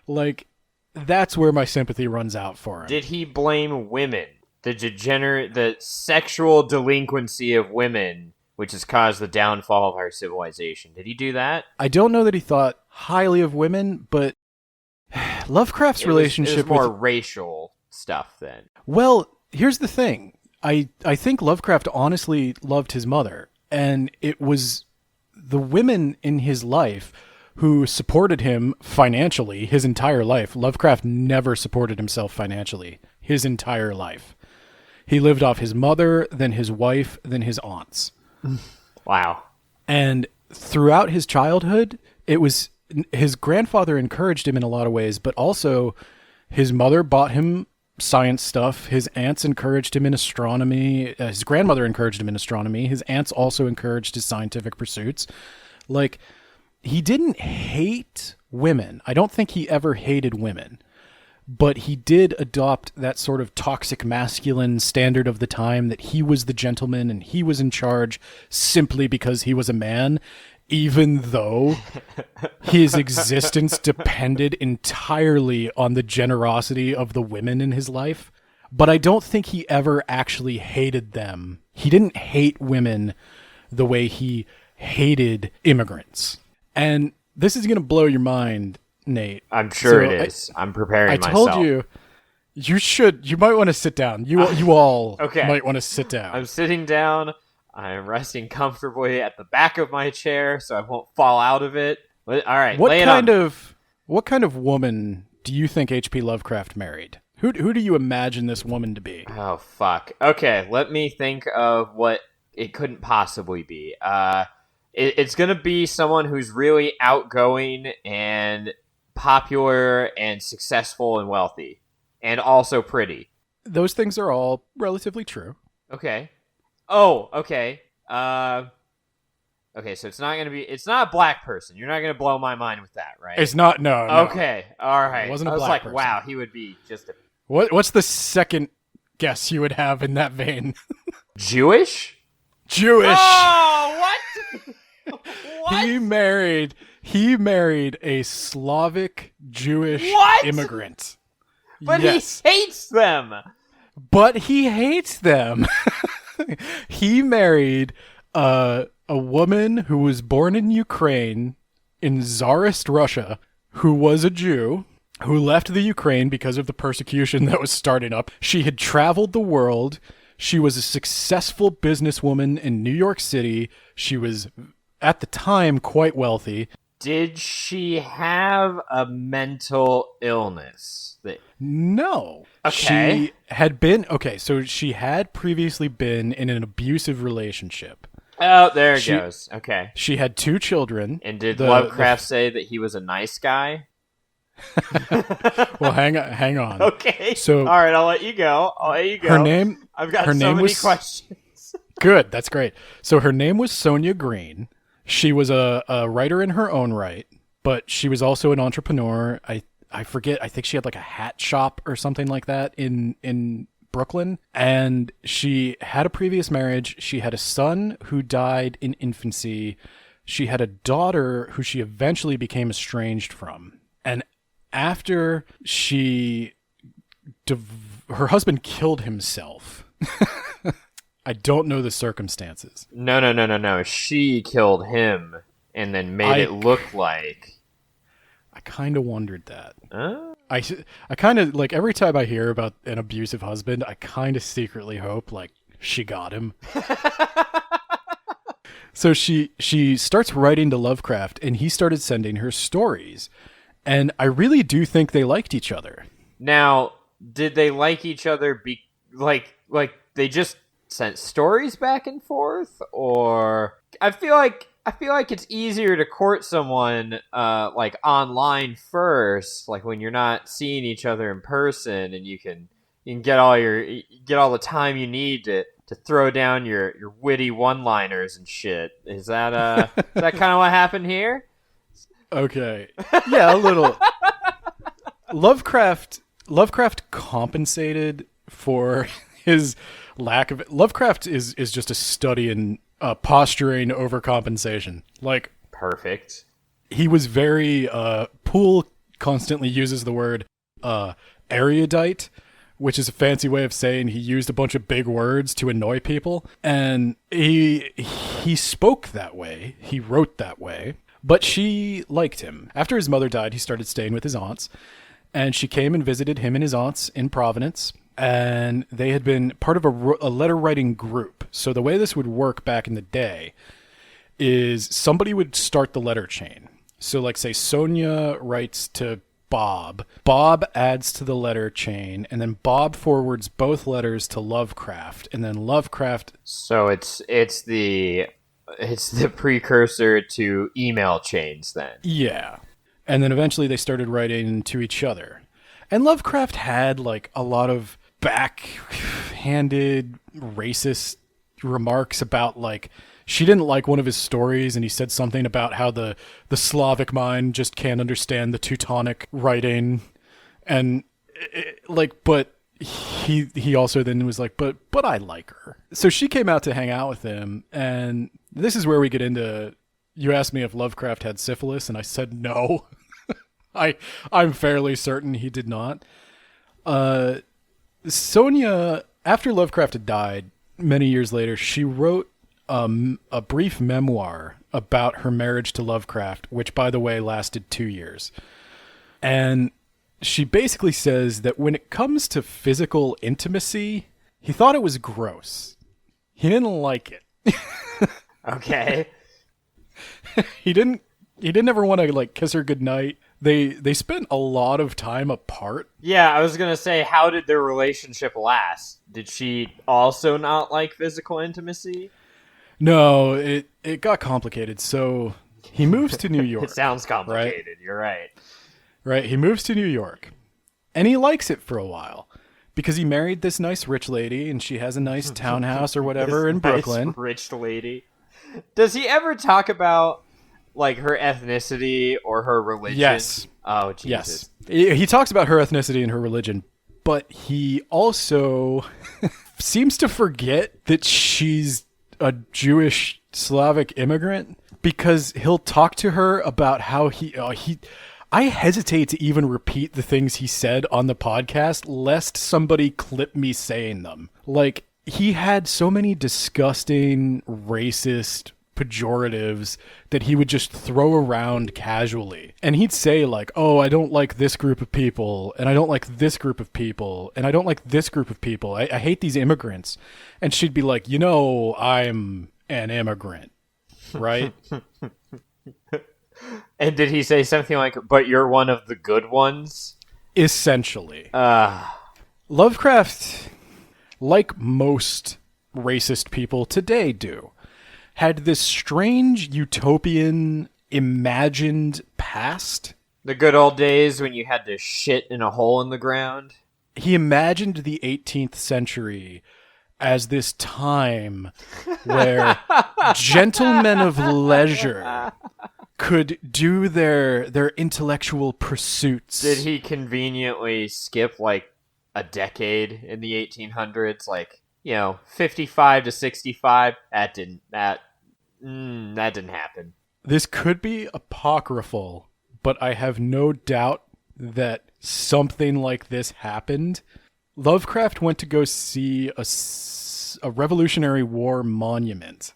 Like, that's where my sympathy runs out for him. Did he blame women? The sexual delinquency of women, which has caused the downfall of our civilization. Did he do that? I don't know that he thought highly of women, but Lovecraft's relationship it was more racial stuff then. Well, here's the thing. I think Lovecraft honestly loved his mother, and it was the women in his life who supported him financially his entire life. Lovecraft never supported himself financially his entire life. He lived off his mother, then his wife, then his aunts. Wow. And throughout his childhood, it was his grandfather encouraged him in a lot of ways, but also his mother bought him science stuff. His aunts encouraged him in astronomy. His grandmother encouraged him in astronomy. His aunts also encouraged his scientific pursuits. Like, he didn't hate women. I don't think he ever hated women. But he did adopt that sort of toxic masculine standard of the time that he was the gentleman and he was in charge simply because he was a man, even though his existence depended entirely on the generosity of the women in his life. But I don't think he ever actually hated them. He didn't hate women the way he hated immigrants. And this is going to blow your mind, Nate. I'm sure it is. I'm preparing myself. I told you, you might want to sit down. You all okay. might want to sit down. I'm sitting down. I'm resting comfortably at the back of my chair so I won't fall out of it. All right, what kind of woman do you think H.P. Lovecraft married? Who do you imagine this woman to be? Oh, fuck. Okay, let me think of what it couldn't possibly be. It's going to be someone who's really outgoing and popular and successful and wealthy. And also pretty. Those things are all relatively true. Okay. Oh, okay. Okay, so it's not a black person. You're not going to blow my mind with that, right? It's not, no. Okay, all right. It wasn't a black person. Wow, he would be just a... What's the second guess you would have in that vein? Jewish? Jewish! Oh, what? What? He married a Slavic Jewish immigrant. But yes. He hates them. But he hates them. He married a woman who was born in Ukraine, in Tsarist Russia, who was a Jew, who left the Ukraine because of the persecution that was starting up. She had traveled the world. She was a successful businesswoman in New York City. She was, at the time, quite wealthy. Did she have a mental illness? No. Okay. So she had previously been in an abusive relationship. Oh, there it goes. Okay. She had 2 children. And did Lovecraft say that he was a nice guy? Well, hang on. Okay. So, all right, I'll let you go. Her name. I've got her so name many was, questions. Good. That's great. So her name was Sonia Green. She was a writer in her own right, but she was also an entrepreneur. I forget. I think she had like a hat shop or something like that in Brooklyn. And she had a previous marriage. She had a son who died in infancy. She had a daughter who she eventually became estranged from. And after her husband killed himself. I don't know the circumstances. No. She killed him and then made it look like. I kind of wondered that. I kind of, like, every time I hear about an abusive husband, I kind of secretly hope, like, she got him. So she starts writing to Lovecraft, and he started sending her stories. And I really do think they liked each other. Now, did they like each other like they just sent stories back and forth, or I feel like it's easier to court someone like online first, like when you're not seeing each other in person, and you can get all the time you need to throw down your witty one-liners and shit. Is that is that kind of what happened here? Okay. Yeah, a little. Lovecraft compensated for his lack of it. Lovecraft is just a study in posturing over compensation. Like, perfect. He was very Poole constantly uses the word erudite, which is a fancy way of saying he used a bunch of big words to annoy people, and he spoke that way, he wrote that way, but she liked him. After his mother died, he started staying with his aunts, and she came and visited him and his aunts in Providence. And they had been part of a letter writing group. So the way this would work back in the day is somebody would start the letter chain. So, like, say Sonia writes to Bob. Bob adds to the letter chain, and then Bob forwards both letters to Lovecraft, and then Lovecraft. So it's the precursor to email chains then. Yeah. And then eventually they started writing to each other. And Lovecraft had, like, a lot of backhanded racist remarks about, like, she didn't like one of his stories, and he said something about how the Slavic mind just can't understand the Teutonic writing, and but he also then was like, but I like her. So she came out to hang out with him, and this is where we get into, you asked me if Lovecraft had syphilis, and I said no. I'm fairly certain he did not. Sonia, after Lovecraft had died many years later, she wrote a brief memoir about her marriage to Lovecraft, which, by the way, lasted 2 years. And she basically says that when it comes to physical intimacy, he thought it was gross. He didn't like it. Okay. He didn't ever want to, like, kiss her goodnight. They spent a lot of time apart. Yeah, I was gonna say, how did their relationship last? Did she also not like physical intimacy? No, it got complicated. So he moves to New York. It sounds complicated. Right? You're right. Right. He moves to New York, and he likes it for a while because he married this nice rich lady, and she has a nice townhouse or whatever in Brooklyn. Nice rich lady. Does he ever talk about, like, her ethnicity or her religion? Yes. Oh, Jesus. Yes. He talks about her ethnicity and her religion, but he also seems to forget that she's a Jewish Slavic immigrant, because he'll talk to her about how I hesitate to even repeat the things he said on the podcast lest somebody clip me saying them. Like, he had so many disgusting, racist pejoratives that he would just throw around casually. And he'd say, like, oh, I don't like this group of people, and I don't like this group of people, and I don't like this group of people. I hate these immigrants. And she'd be like, I'm an immigrant, right? And did he say something like, but you're one of the good ones? Essentially. Lovecraft, like most racist people today do, had this strange utopian imagined past The good old days when you had to shit in a hole in the ground. He imagined the 18th century as this time where gentlemen of leisure could do their intellectual pursuits. Did he conveniently skip like a decade in the 1800s? Like, 55 to 65? That didn't happen. This could be apocryphal, but I have no doubt that something like this happened. Lovecraft went to go see a Revolutionary War monument,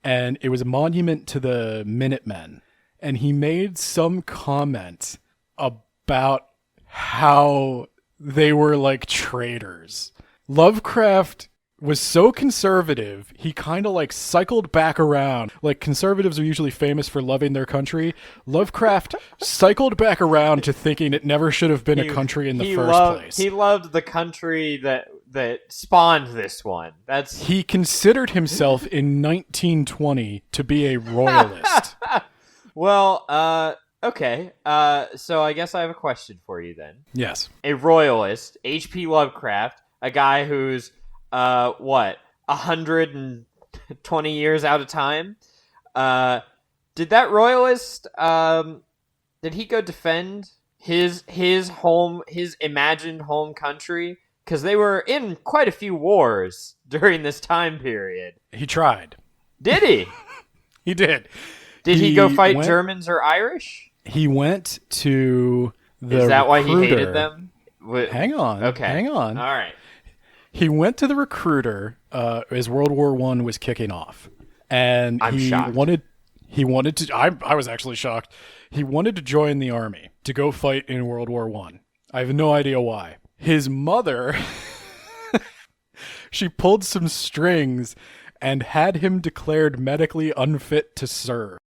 and it was a monument to the Minutemen, and he made some comment about how they were like traitors. Lovecraft was so conservative, he kind of like cycled back around. Like, conservatives are usually famous for loving their country. Lovecraft cycled back around to thinking it never should have been a country in the first place. He loved the country that spawned this one. He considered himself in 1920 to be a royalist. Well, okay. So I guess I have a question for you then. Yes. A royalist, H.P. Lovecraft, a guy who's 120 years out of time. Did that royalist, did he go defend his imagined home country? Because they were in quite a few wars during this time period. He tried. Did he? He did. Did he go fight Germans or Irish? He went to the Is that recruiter. why he hated them? Hang on. Okay. Hang on. All right. He went to the recruiter as World War I was kicking off. And he wanted to... I was actually shocked. He wanted to join the army to go fight in World War I. I have no idea why. His mother, she pulled some strings and had him declared medically unfit to serve.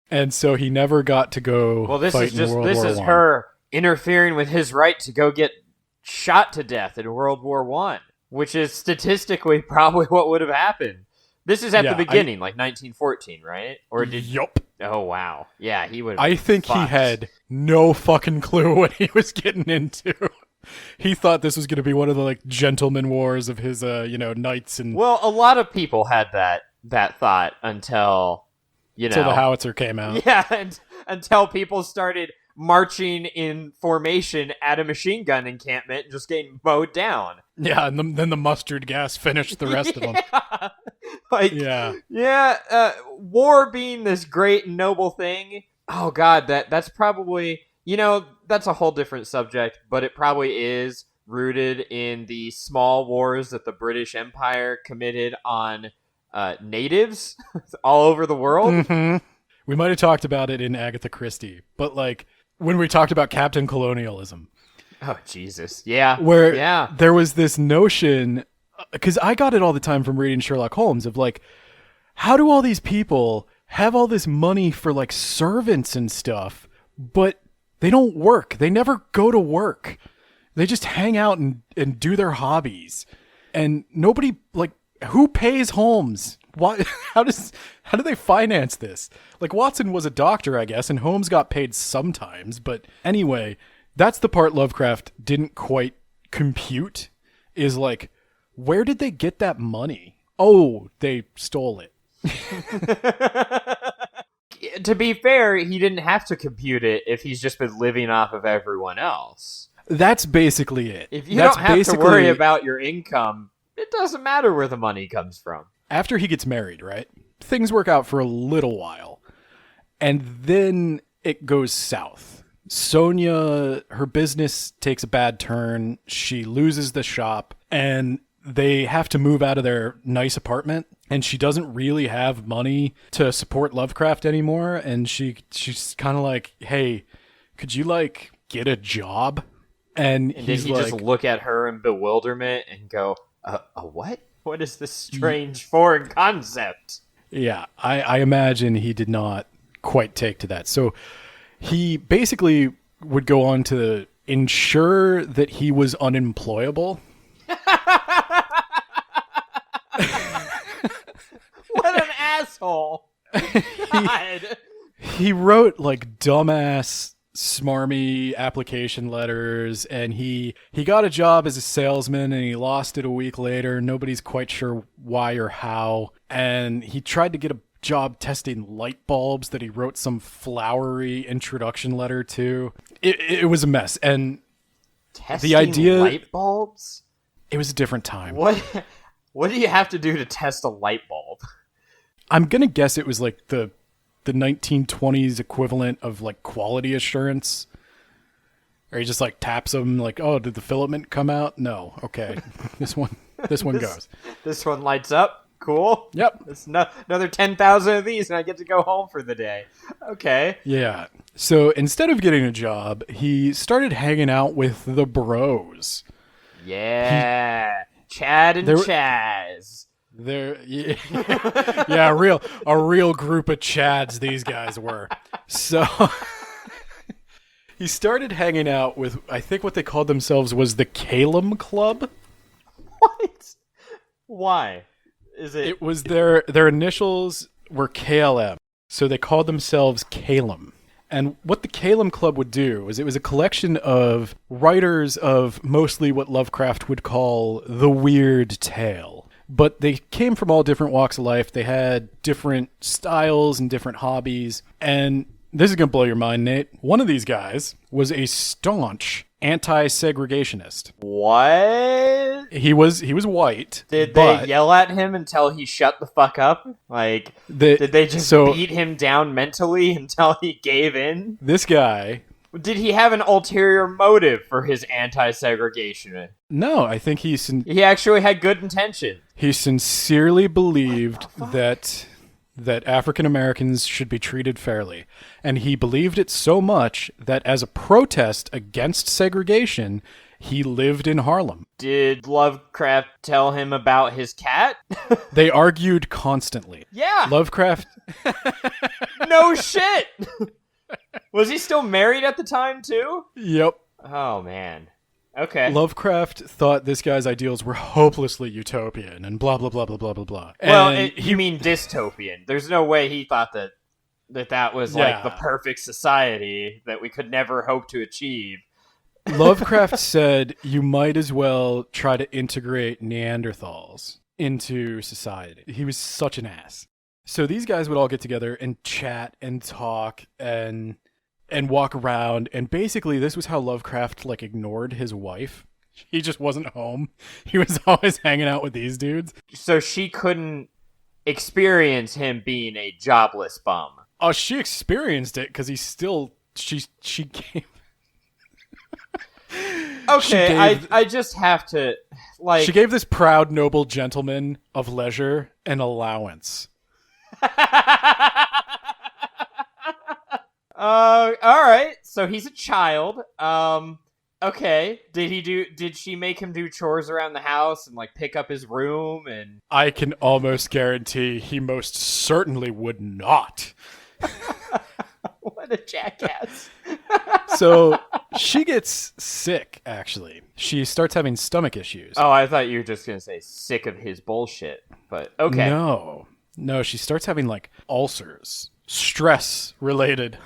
And so he never got to go fight in World War I. This is her interfering with his right to go get shot to death in World War I. Which is statistically probably what would have happened. This is at the beginning, like 1914, right? Or did? Yup. Oh wow, yeah, he would. I think he had no fucking clue what he was getting into. He thought this was going to be one of the like gentleman wars of his, knights and. Well, a lot of people had that thought until until the howitzer came out. Yeah, and until people started marching in formation at a machine gun encampment and just getting mowed down. Yeah, and then the mustard gas finished the rest of them. War being this great and noble thing. Oh God, that's probably, that's a whole different subject, but it probably is rooted in the small wars that the British Empire committed on natives all over the world. Mm-hmm. We might have talked about it in Agatha Christie, but like when we talked about Captain Colonialism. Oh, Jesus. Yeah. There was this notion, because I got it all the time from reading Sherlock Holmes, of like, how do all these people have all this money for like servants and stuff, but they don't work. They never go to work. They just hang out and do their hobbies. And nobody, like, who pays Holmes? Why? How do they finance this? Like, Watson was a doctor, I guess, and Holmes got paid sometimes. But anyway, that's the part Lovecraft didn't quite compute, is like, where did they get that money? Oh, they stole it. To be fair, he didn't have to compute it if he's just been living off of everyone else. That's basically it. If you don't have to worry about your income, it doesn't matter where the money comes from. After he gets married, right? Things work out for a little while. And then it goes south. Sonia, her business takes a bad turn. She loses the shop. And they have to move out of their nice apartment. And she doesn't really have money to support Lovecraft anymore. And she's kind of like, hey, could you, like, get a job? And did he just look at her in bewilderment and go, a what? What is this strange foreign concept? Yeah, I imagine he did not quite take to that. So he basically would go on to ensure that he was unemployable. What an asshole. God. He wrote like dumbass smarmy application letters, and he got a job as a salesman and he lost it a week later. Nobody's quite sure why or how. And he tried to get a job testing light bulbs that he wrote some flowery introduction letter to. It was a mess. And testing the idea, light bulbs? It was a different time. What do you have to do to test a light bulb? I'm going to guess it was like the 1920s equivalent of like quality assurance. Or he just like taps them like, oh, did the filament come out? No. Okay. This one goes. This one lights up. Cool. Yep. It's another 10,000 of these and I get to go home for the day. Okay. Yeah. So instead of getting a job, he started hanging out with the bros. Yeah. Chad and Chaz. Yeah, a real group of Chads these guys were. So he started hanging out with, I think what they called themselves was the Calum Club. What? Why? It was their initials were KLM, so they called themselves Calum. And what the Calum Club would do is it was a collection of writers of mostly what Lovecraft would call the weird tale. But they came from all different walks of life. They had different styles and different hobbies. And this is going to blow your mind, Nate. One of these guys was a staunch anti-segregationist. What? He was white. Did they yell at him until he shut the fuck up? Like, did they just beat him down mentally until he gave in? This guy... Did he have an ulterior motive for his anti-segregation? No, I think he actually had good intention. He sincerely believed that African Americans should be treated fairly. And he believed it so much that as a protest against segregation, he lived in Harlem. Did Lovecraft tell him about his cat? They argued constantly. Yeah. Lovecraft... No shit! Was he still married at the time, too? Yep. Oh, man. Okay. Lovecraft thought this guy's ideals were hopelessly utopian and blah, blah, blah, blah, blah, blah, blah. Well, you mean dystopian. There's no way he thought that was like the perfect society that we could never hope to achieve. Lovecraft said you might as well try to integrate Neanderthals into society. He was such an ass. So these guys would all get together and chat and talk and walk around. And basically this was how Lovecraft like ignored his wife. He just wasn't home. He was always hanging out with these dudes. So she couldn't experience him being a jobless bum. Oh, she experienced it because she came. Okay, I just have to like. She gave this proud, noble gentleman of leisure an allowance. All right. So he's a child. Okay. Did she make him do chores around the house and like pick up his room and I can almost guarantee he most certainly would not. What a jackass. So she gets sick, actually. She starts having stomach issues. Oh, I thought you were just going to say sick of his bullshit, but okay. No, she starts having like ulcers, stress-related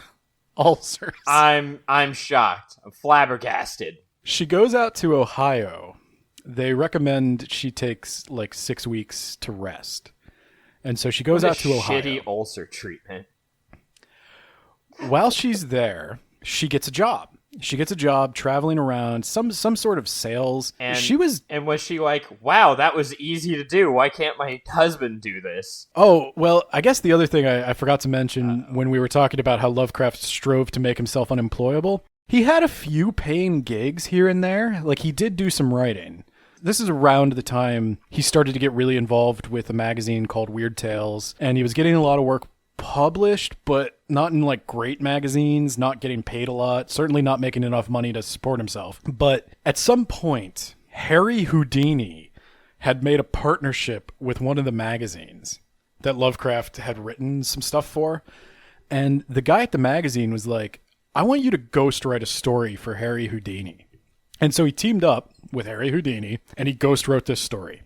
ulcers. I'm shocked. I'm flabbergasted. She goes out to Ohio. They recommend she takes like 6 weeks to rest. And so she goes out to Ohio. Shitty ulcer treatment. While she's there, she gets a job. She gets a job traveling around, some sort of sales. And was she like, wow, that was easy to do. Why can't my husband do this? Oh, well, I guess the other thing I forgot to mention when we were talking about how Lovecraft strove to make himself unemployable, he had a few paying gigs here and there. Like, he did do some writing. This is around the time he started to get really involved with a magazine called Weird Tales, and he was getting a lot of work published, but not in like great magazines, not getting paid a lot, certainly not making enough money to support himself. But at some point, Harry Houdini had made a partnership with one of the magazines that Lovecraft had written some stuff for. And the guy at the magazine was like, I want you to ghostwrite a story for Harry Houdini. And so he teamed up with Harry Houdini and he ghostwrote this story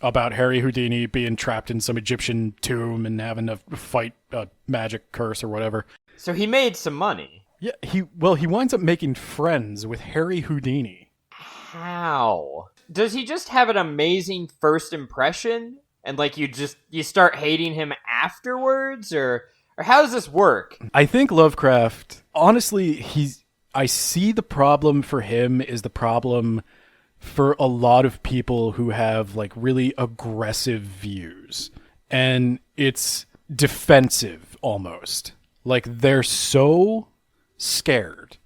about Harry Houdini being trapped in some Egyptian tomb and having to fight a magic curse or whatever. So he made some money. Yeah, he winds up making friends with Harry Houdini. How? Does he just have an amazing first impression and like you start hating him afterwards, or how does this work? I think Lovecraft, honestly, I see the problem for him is the problem for a lot of people who have like really aggressive views, and it's defensive almost. Like they're so scared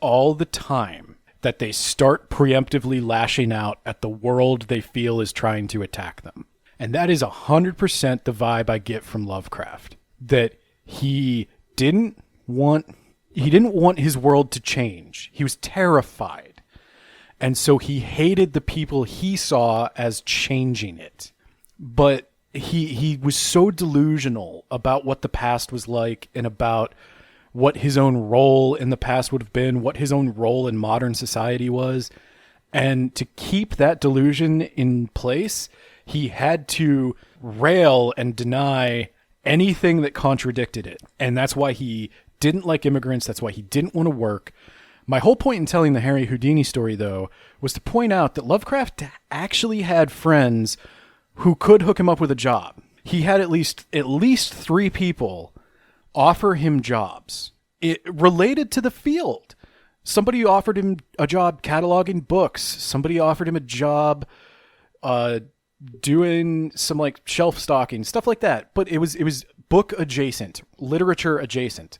all the time that they start preemptively lashing out at the world they feel is trying to attack them. And that is 100% the vibe I get from Lovecraft. That he didn't want his world to change. He was terrified. And so he hated the people he saw as changing it. But he was so delusional about what the past was like and about what his own role in the past would have been, what his own role in modern society was. And to keep that delusion in place, he had to rail and deny anything that contradicted it. And that's why he didn't like immigrants. That's why he didn't want to work. My whole point in telling the Harry Houdini story, though, was to point out that Lovecraft actually had friends who could hook him up with a job. He had at least 3 people offer him jobs. It related to the field. Somebody offered him a job cataloging books. Somebody offered him a job doing some like shelf stocking, stuff like that. But it was book adjacent, literature adjacent.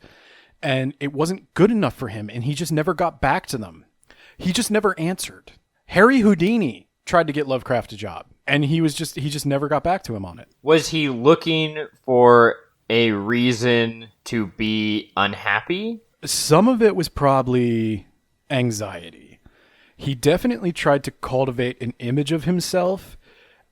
And it wasn't good enough for him, and he just never got back to them. He just never answered. Harry Houdini tried to get Lovecraft a job, and he just never got back to him on it. Was he looking for a reason to be unhappy? Some of it was probably anxiety. He definitely tried to cultivate an image of himself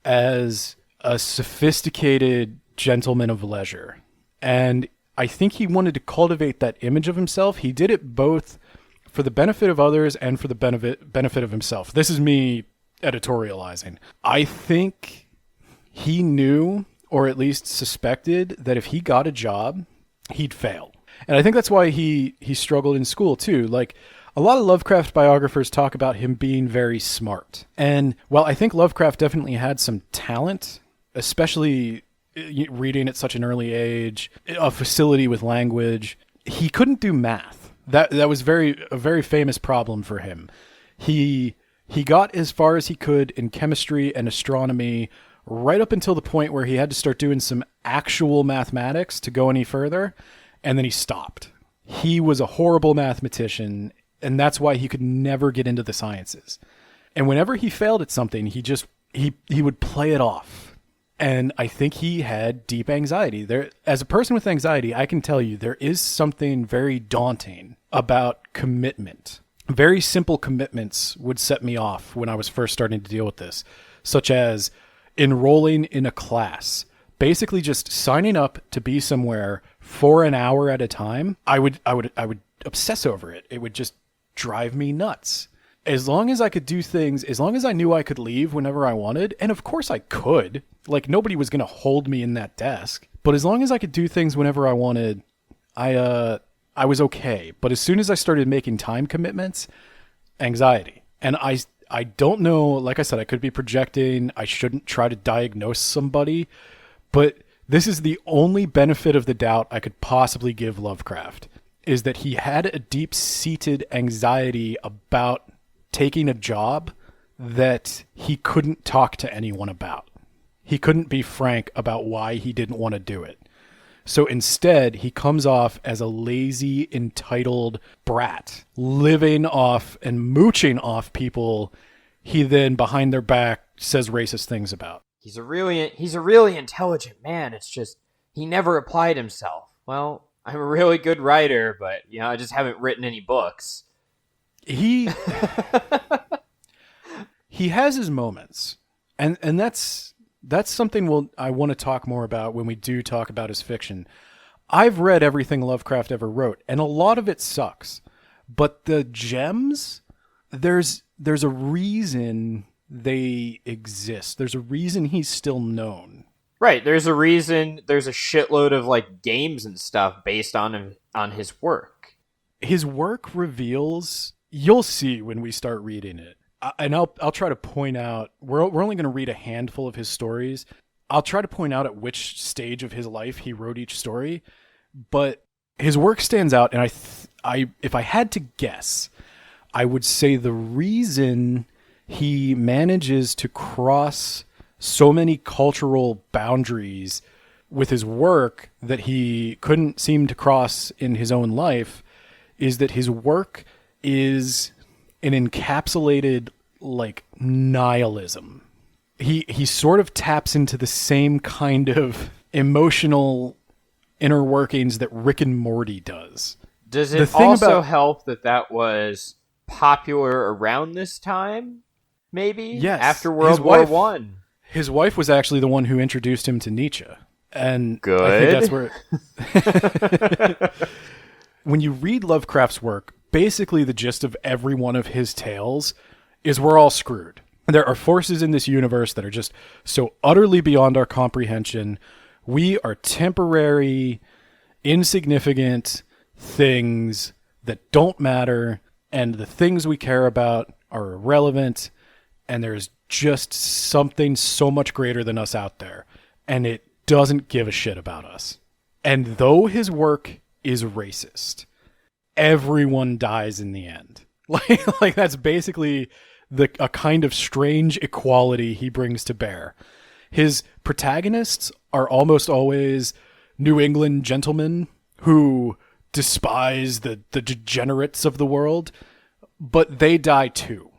as a sophisticated gentleman of leisure. And I think he wanted to cultivate that image of himself. He did it both for the benefit of others and for the benefit of himself. This is me editorializing. I think he knew, or at least suspected, that if he got a job, he'd fail. And I think that's why he struggled in school too. Like, a lot of Lovecraft biographers talk about him being very smart. And while I think Lovecraft definitely had some talent, especially reading at such an early age, a facility with language, he couldn't do math. That was a very famous problem for him. He got as far as he could in chemistry and astronomy, right up until the point where he had to start doing some actual mathematics to go any further, and then he stopped. He was a horrible mathematician, and that's why he could never get into the sciences. And whenever he failed at something, he would play it off. And I think he had deep anxiety. As a person with anxiety, I can tell you there is something very daunting about commitment. Very simple commitments would set me off when I was first starting to deal with this, such as enrolling in a class. Basically just signing up to be somewhere for an hour at a time. I would obsess over it. It would just drive me nuts. As long as I could do things, as long as I knew I could leave whenever I wanted, and of course I could, like nobody was going to hold me in that desk, but as long as I could do things whenever I wanted, I was okay. But as soon as I started making time commitments, anxiety. And I don't know, like I said, I could be projecting, I shouldn't try to diagnose somebody, but this is the only benefit of the doubt I could possibly give Lovecraft, is that he had a deep-seated anxiety about taking a job that he couldn't talk to anyone about. He couldn't be frank about why he didn't want to do it. So instead, he comes off as a lazy, entitled brat, living off and mooching off people he then, behind their back, says racist things about. He's a really intelligent man. It's just he never applied himself. Well, I'm a really good writer, but I just haven't written any books. He has his moments, and that's something I want to talk more about when we do talk about his fiction. I've read everything Lovecraft ever wrote, and a lot of it sucks. But the gems, there's a reason they exist. There's a reason he's still known. Right, there's a reason. There's a shitload of like games and stuff based on his work. his work reveals, you'll see when we start reading it. And I'll try to point out, we're only going to read a handful of his stories. I'll try to point out at which stage of his life he wrote each story, but his work stands out. And if I had to guess, I would say the reason he manages to cross so many cultural boundaries with his work that he couldn't seem to cross in his own life is that his work is an encapsulated like nihilism. He sort of taps into the same kind of emotional inner workings that Rick and Morty does. Does it also help that was popular around this time? Maybe? Yes. After World War One. His wife was actually the one who introduced him to Nietzsche. And good. I think that's where... When you read Lovecraft's work, basically the gist of every one of his tales is we're all screwed. There are forces in this universe that are just so utterly beyond our comprehension. We are temporary, insignificant things that don't matter, and the things we care about are irrelevant, and there's just something so much greater than us out there, and it doesn't give a shit about us. And though his work is racist, everyone dies in the end. Like that's basically a kind of strange equality he brings to bear. His protagonists are almost always New England gentlemen who despise the degenerates of the world, but they die too.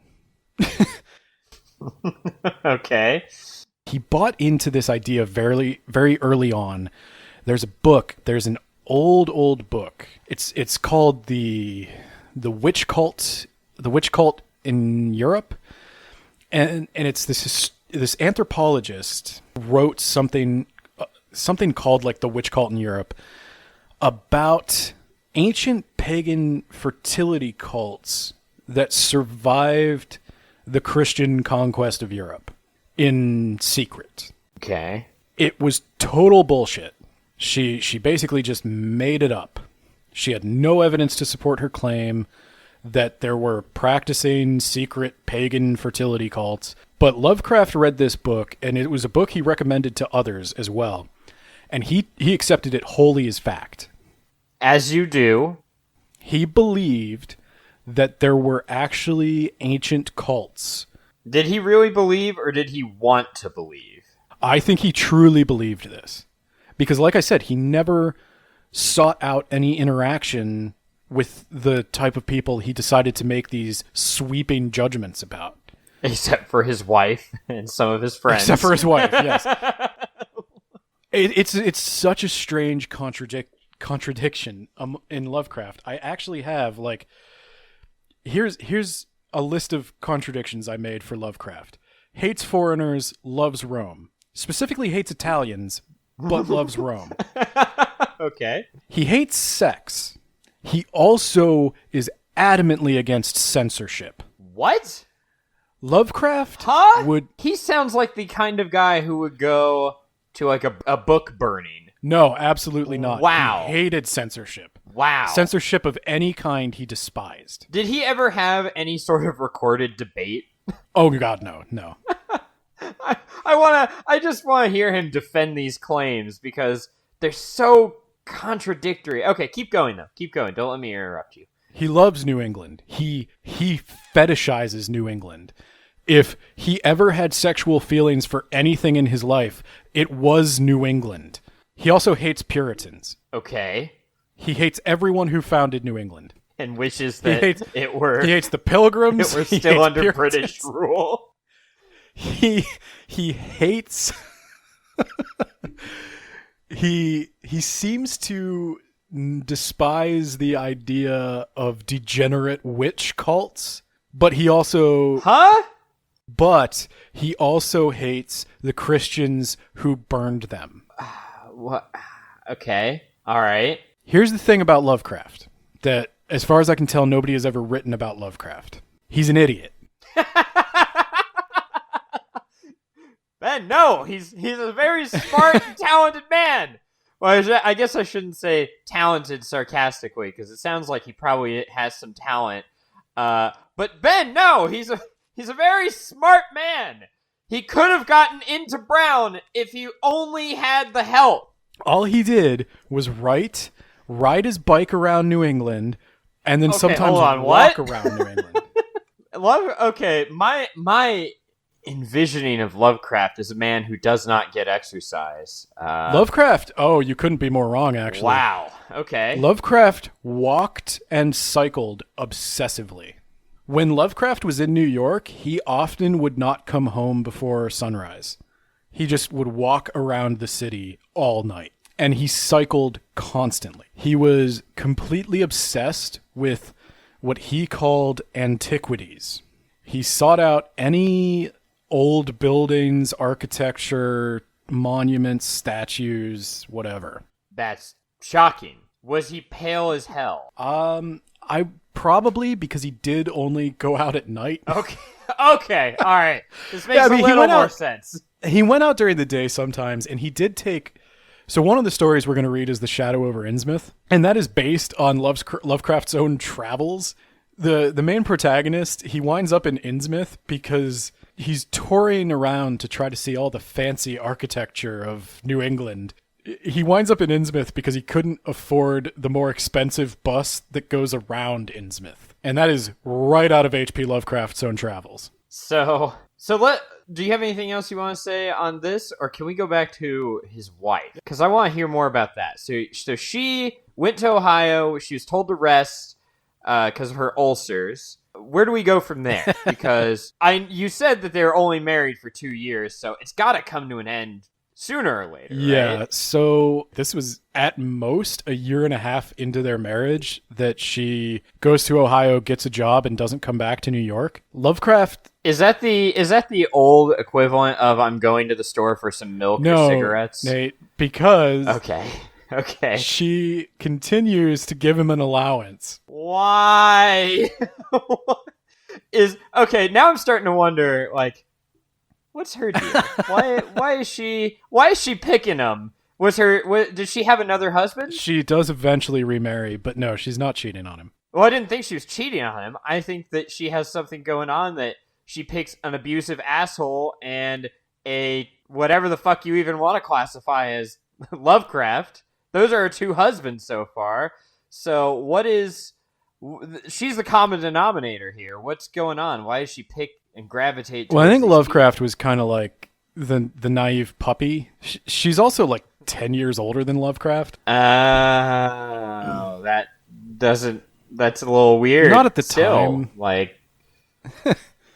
Okay. He bought into this idea very, very early on. There's an old book. It's called the Witch Cult in Europe. And it's this anthropologist wrote something called like the Witch Cult in Europe about ancient pagan fertility cults that survived the Christian conquest of Europe in secret. Okay. It was total bullshit. She basically just made it up. She had no evidence to support her claim that there were practicing secret pagan fertility cults. But Lovecraft read this book, and it was a book he recommended to others as well. And he accepted it wholly as fact. As you do. He believed that there were actually ancient cults. Did he really believe, or did he want to believe? I think he truly believed this. Because like I said, he never sought out any interaction with the type of people he decided to make these sweeping judgments about. Except for his wife and some of his friends. Except for his wife, yes. It's such a strange contradiction in Lovecraft. I actually have, like... Here's a list of contradictions I made for Lovecraft. Hates foreigners, loves Rome. Specifically hates Italians, but loves Rome. Okay. He hates sex. He also is adamantly against censorship. What? Lovecraft would... He sounds like the kind of guy who would go to like a book burning. No, absolutely not. Wow. He hated censorship. Wow. Censorship of any kind he despised. Did he ever have any sort of recorded debate? Oh God, no. I just want to hear him defend these claims because they're so contradictory. Okay, keep going though. Keep going. Don't let me interrupt you. He loves New England. He fetishizes New England. If he ever had sexual feelings for anything in his life, it was New England. He also hates Puritans. Okay. He hates everyone who founded New England. And wishes that He hates the Pilgrims. It were still under Puritans. British rule. He hates... He seems to despise the idea of degenerate witch cults, but he also... But he also hates the Christians who burned them. What? Okay. All right. Here's the thing about Lovecraft, that as far as I can tell, nobody has ever written about Lovecraft. He's an idiot. Ben, no, he's a very smart and talented man. Well, I guess I shouldn't say talented sarcastically because it sounds like he probably has some talent. But Ben, no, he's a very smart man. He could have gotten into Brown if he only had the help. All he did was ride his bike around New England, and then sometimes walk around New England. My envisioning of Lovecraft is a man who does not get exercise. Lovecraft, you couldn't be more wrong, actually. Wow, okay. Lovecraft walked and cycled obsessively. When Lovecraft was in New York, he often would not come home before sunrise. He just would walk around the city all night, and he cycled constantly. He was completely obsessed with what he called antiquities. He sought out any old buildings, architecture, monuments, statues, whatever. That's shocking. Was he pale as hell? I probably, because he did only go out at night. Okay, all right. This makes a little more sense. He went out during the day sometimes, and he did take... So one of the stories we're going to read is The Shadow over Innsmouth, and that is based on Lovecraft's own travels. The main protagonist, he winds up in Innsmouth because he's touring around to try to see all the fancy architecture of New England. He winds up in Innsmouth because he couldn't afford the more expensive bus that goes around Innsmouth. And that is right out of H.P. Lovecraft's own travels. So do you have anything else you want to say on this, or can we go back to his wife? Because I want to hear more about that. So she went to Ohio. She was told to rest because of her ulcers. Where do we go from there? Because you said that they were only married for 2 years, so it's got to come to an end sooner or later, yeah, right? So this was at most a year and a half into their marriage that she goes to Ohio, gets a job, and doesn't come back to New York. Lovecraft... Is that the old equivalent of I'm going to the store for some milk or cigarettes? No, Nate, because... Okay. She continues to give him an allowance. Why? Now I'm starting to wonder, like, what's her deal? Why is she picking him? Did she have another husband? She does eventually remarry, but no, she's not cheating on him. Well, I didn't think she was cheating on him. I think that she has something going on, that she picks an abusive asshole and a whatever the fuck you even want to classify as Lovecraft. Those are her two husbands so far. So she's the common denominator here. What's going on? Why does she pick and gravitate towards I think Lovecraft was kind of like the naive puppy. She's also like 10 years older than Lovecraft. That's a little weird. Not at the time. Like,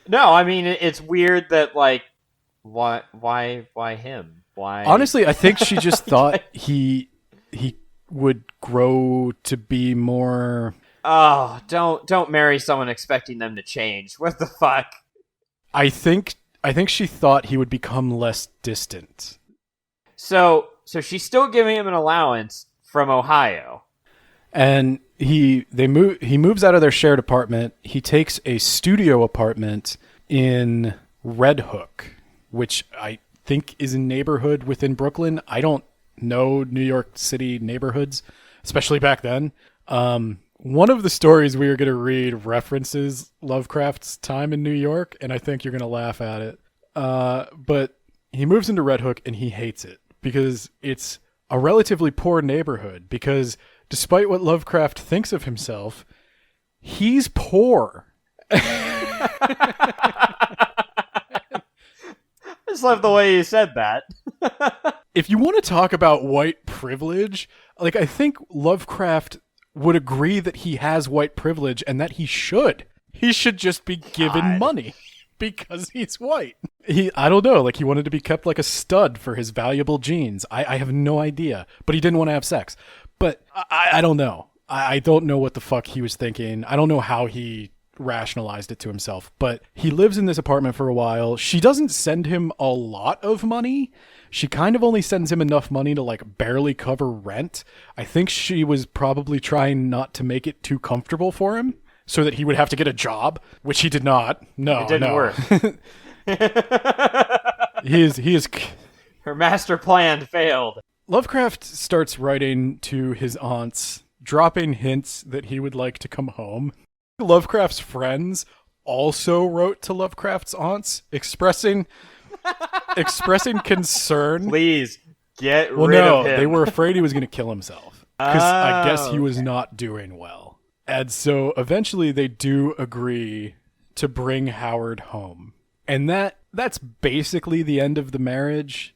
no, I mean, it's weird that, like, why him? Why? Honestly, I think she just thought he would grow to be more... Oh, don't marry someone expecting them to change. What the fuck? I think she thought he would become less distant. So she's still giving him an allowance from Ohio. And he moves out of their shared apartment. He takes a studio apartment in Red Hook, which I think is a neighborhood within Brooklyn. I don't know New York City neighborhoods, especially back then. One of the stories we are going to read references Lovecraft's time in New York, and I think you're going to laugh at it. But he moves into Red Hook, and he hates it because it's a relatively poor neighborhood, because despite what Lovecraft thinks of himself, he's poor. I just love the way you said that. If you want to talk about white privilege, like, I think Lovecraft would agree that he has white privilege and that he should. He should just be given money because he's white. I don't know, like, he wanted to be kept like a stud for his valuable genes. I have no idea, but he didn't want to have sex. But I don't know. I don't know what the fuck he was thinking. I don't know how he rationalized it to himself, but he lives in this apartment for a while. She doesn't send him a lot of money. She kind of only sends him enough money to, like, barely cover rent. I think she was probably trying not to make it too comfortable for him so that he would have to get a job, which he did not. No, it didn't work. He is. Her master plan failed. Lovecraft starts writing to his aunts, dropping hints that he would like to come home. Lovecraft's friends also wrote to Lovecraft's aunts, expressing concern. Please get rid of him. They were afraid he was going to kill himself because I guess he was not doing well. And so eventually they do agree to bring Howard home. And that's basically the end of the marriage.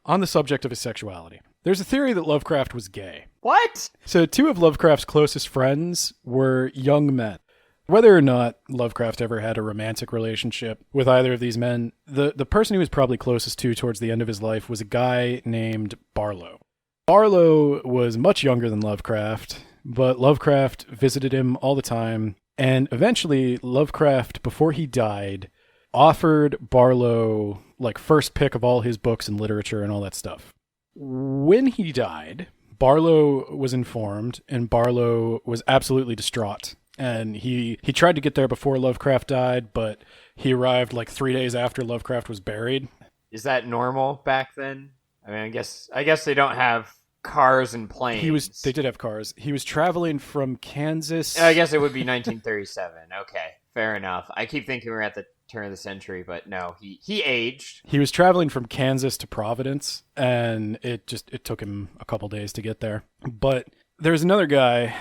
On the subject of his sexuality, there's a theory that Lovecraft was gay. What? So 2 of Lovecraft's closest friends were young men. Whether or not Lovecraft ever had a romantic relationship with either of these men, the person he was probably closest to towards the end of his life was a guy named Barlow. Barlow was much younger than Lovecraft, but Lovecraft visited him all the time. And eventually, Lovecraft, before he died, offered Barlow like first pick of all his books and literature and all that stuff. When he died, Barlow was informed, and Barlow was absolutely distraught. And he tried to get there before Lovecraft died, but he arrived like 3 days after Lovecraft was buried. Is that normal back then? I mean, I guess they don't have cars and planes. They did have cars. He was traveling from Kansas. I guess it would be 1937. Okay, fair enough. I keep thinking we're at the turn of the century, but no, he aged. He was traveling from Kansas to Providence, and it took him a couple days to get there. But there's another guy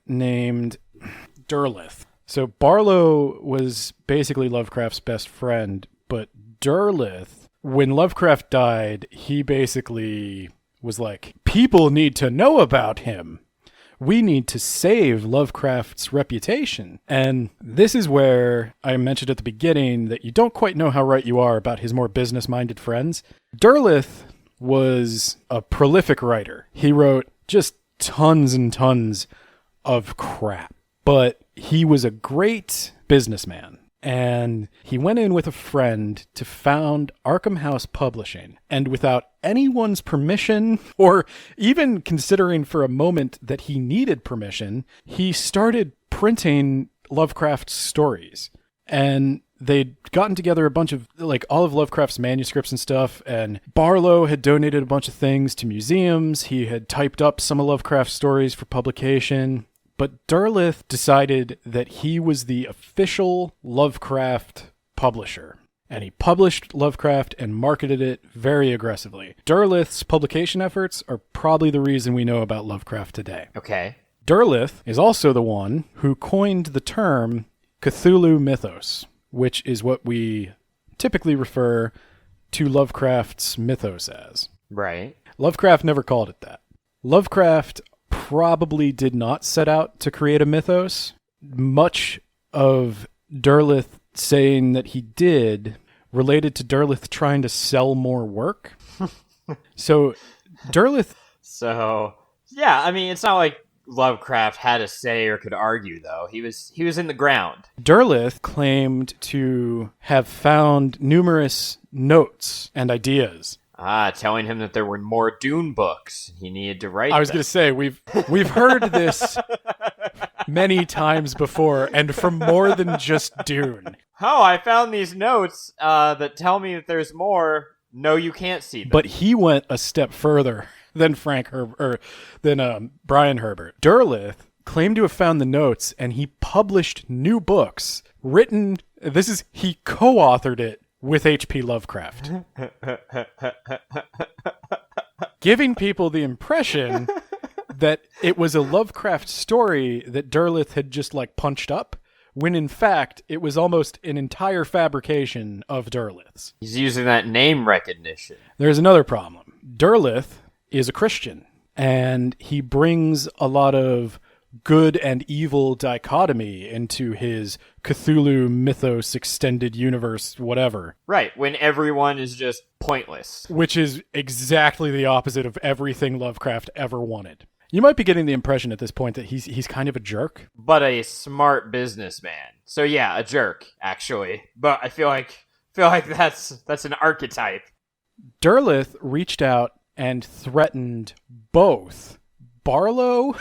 named Derleth. So Barlow was basically Lovecraft's best friend, but Derleth, when Lovecraft died, he basically was like, people need to know about him. We need to save Lovecraft's reputation. And this is where I mentioned at the beginning that you don't quite know how right you are about his more business-minded friends. Derleth was a prolific writer. He wrote just tons and tons of crap. But he was a great businessman. And he went in with a friend to found Arkham House Publishing. And without anyone's permission, or even considering for a moment that he needed permission, he started printing Lovecraft's stories. And they'd gotten together a bunch of, like, all of Lovecraft's manuscripts and stuff, and Barlow had donated a bunch of things to museums. He had typed up some of Lovecraft's stories for publication. But Derleth decided that he was the official Lovecraft publisher, and he published Lovecraft and marketed it very aggressively. Derleth's publication efforts are probably the reason we know about Lovecraft today. Okay. Derleth is also the one who coined the term Cthulhu mythos, which is what we typically refer to Lovecraft's mythos as. Right. Lovecraft never called it that. Lovecraft probably did not set out to create a mythos. Much of Derleth saying that he did related to Derleth trying to sell more work. So Derleth... So, yeah, I mean, it's not like Lovecraft had a say or could argue, though. He was in the ground. Derleth claimed to have found numerous notes and ideas. Telling him that there were more Dune books. He needed to write I was going to say, we've heard this many times before, and from more than just Dune. Oh, I found these notes that tell me that there's more. No, you can't see them. But he went a step further than Brian Herbert. Derleth claimed to have found the notes, and he published new books written. He co-authored it with H.P. Lovecraft. Giving people the impression that it was a Lovecraft story that Derleth had just like punched up, when in fact it was almost an entire fabrication of Derleth's. He's using that name recognition. There's another problem. Derleth is a Christian, and he brings a lot of good and evil dichotomy into his Cthulhu mythos extended universe, whatever. Right, when everyone is just pointless. Which is exactly the opposite of everything Lovecraft ever wanted. You might be getting the impression at this point that he's kind of a jerk. But a smart businessman. So yeah, a jerk, actually. But I feel like that's an archetype. Derleth reached out and threatened both Barlow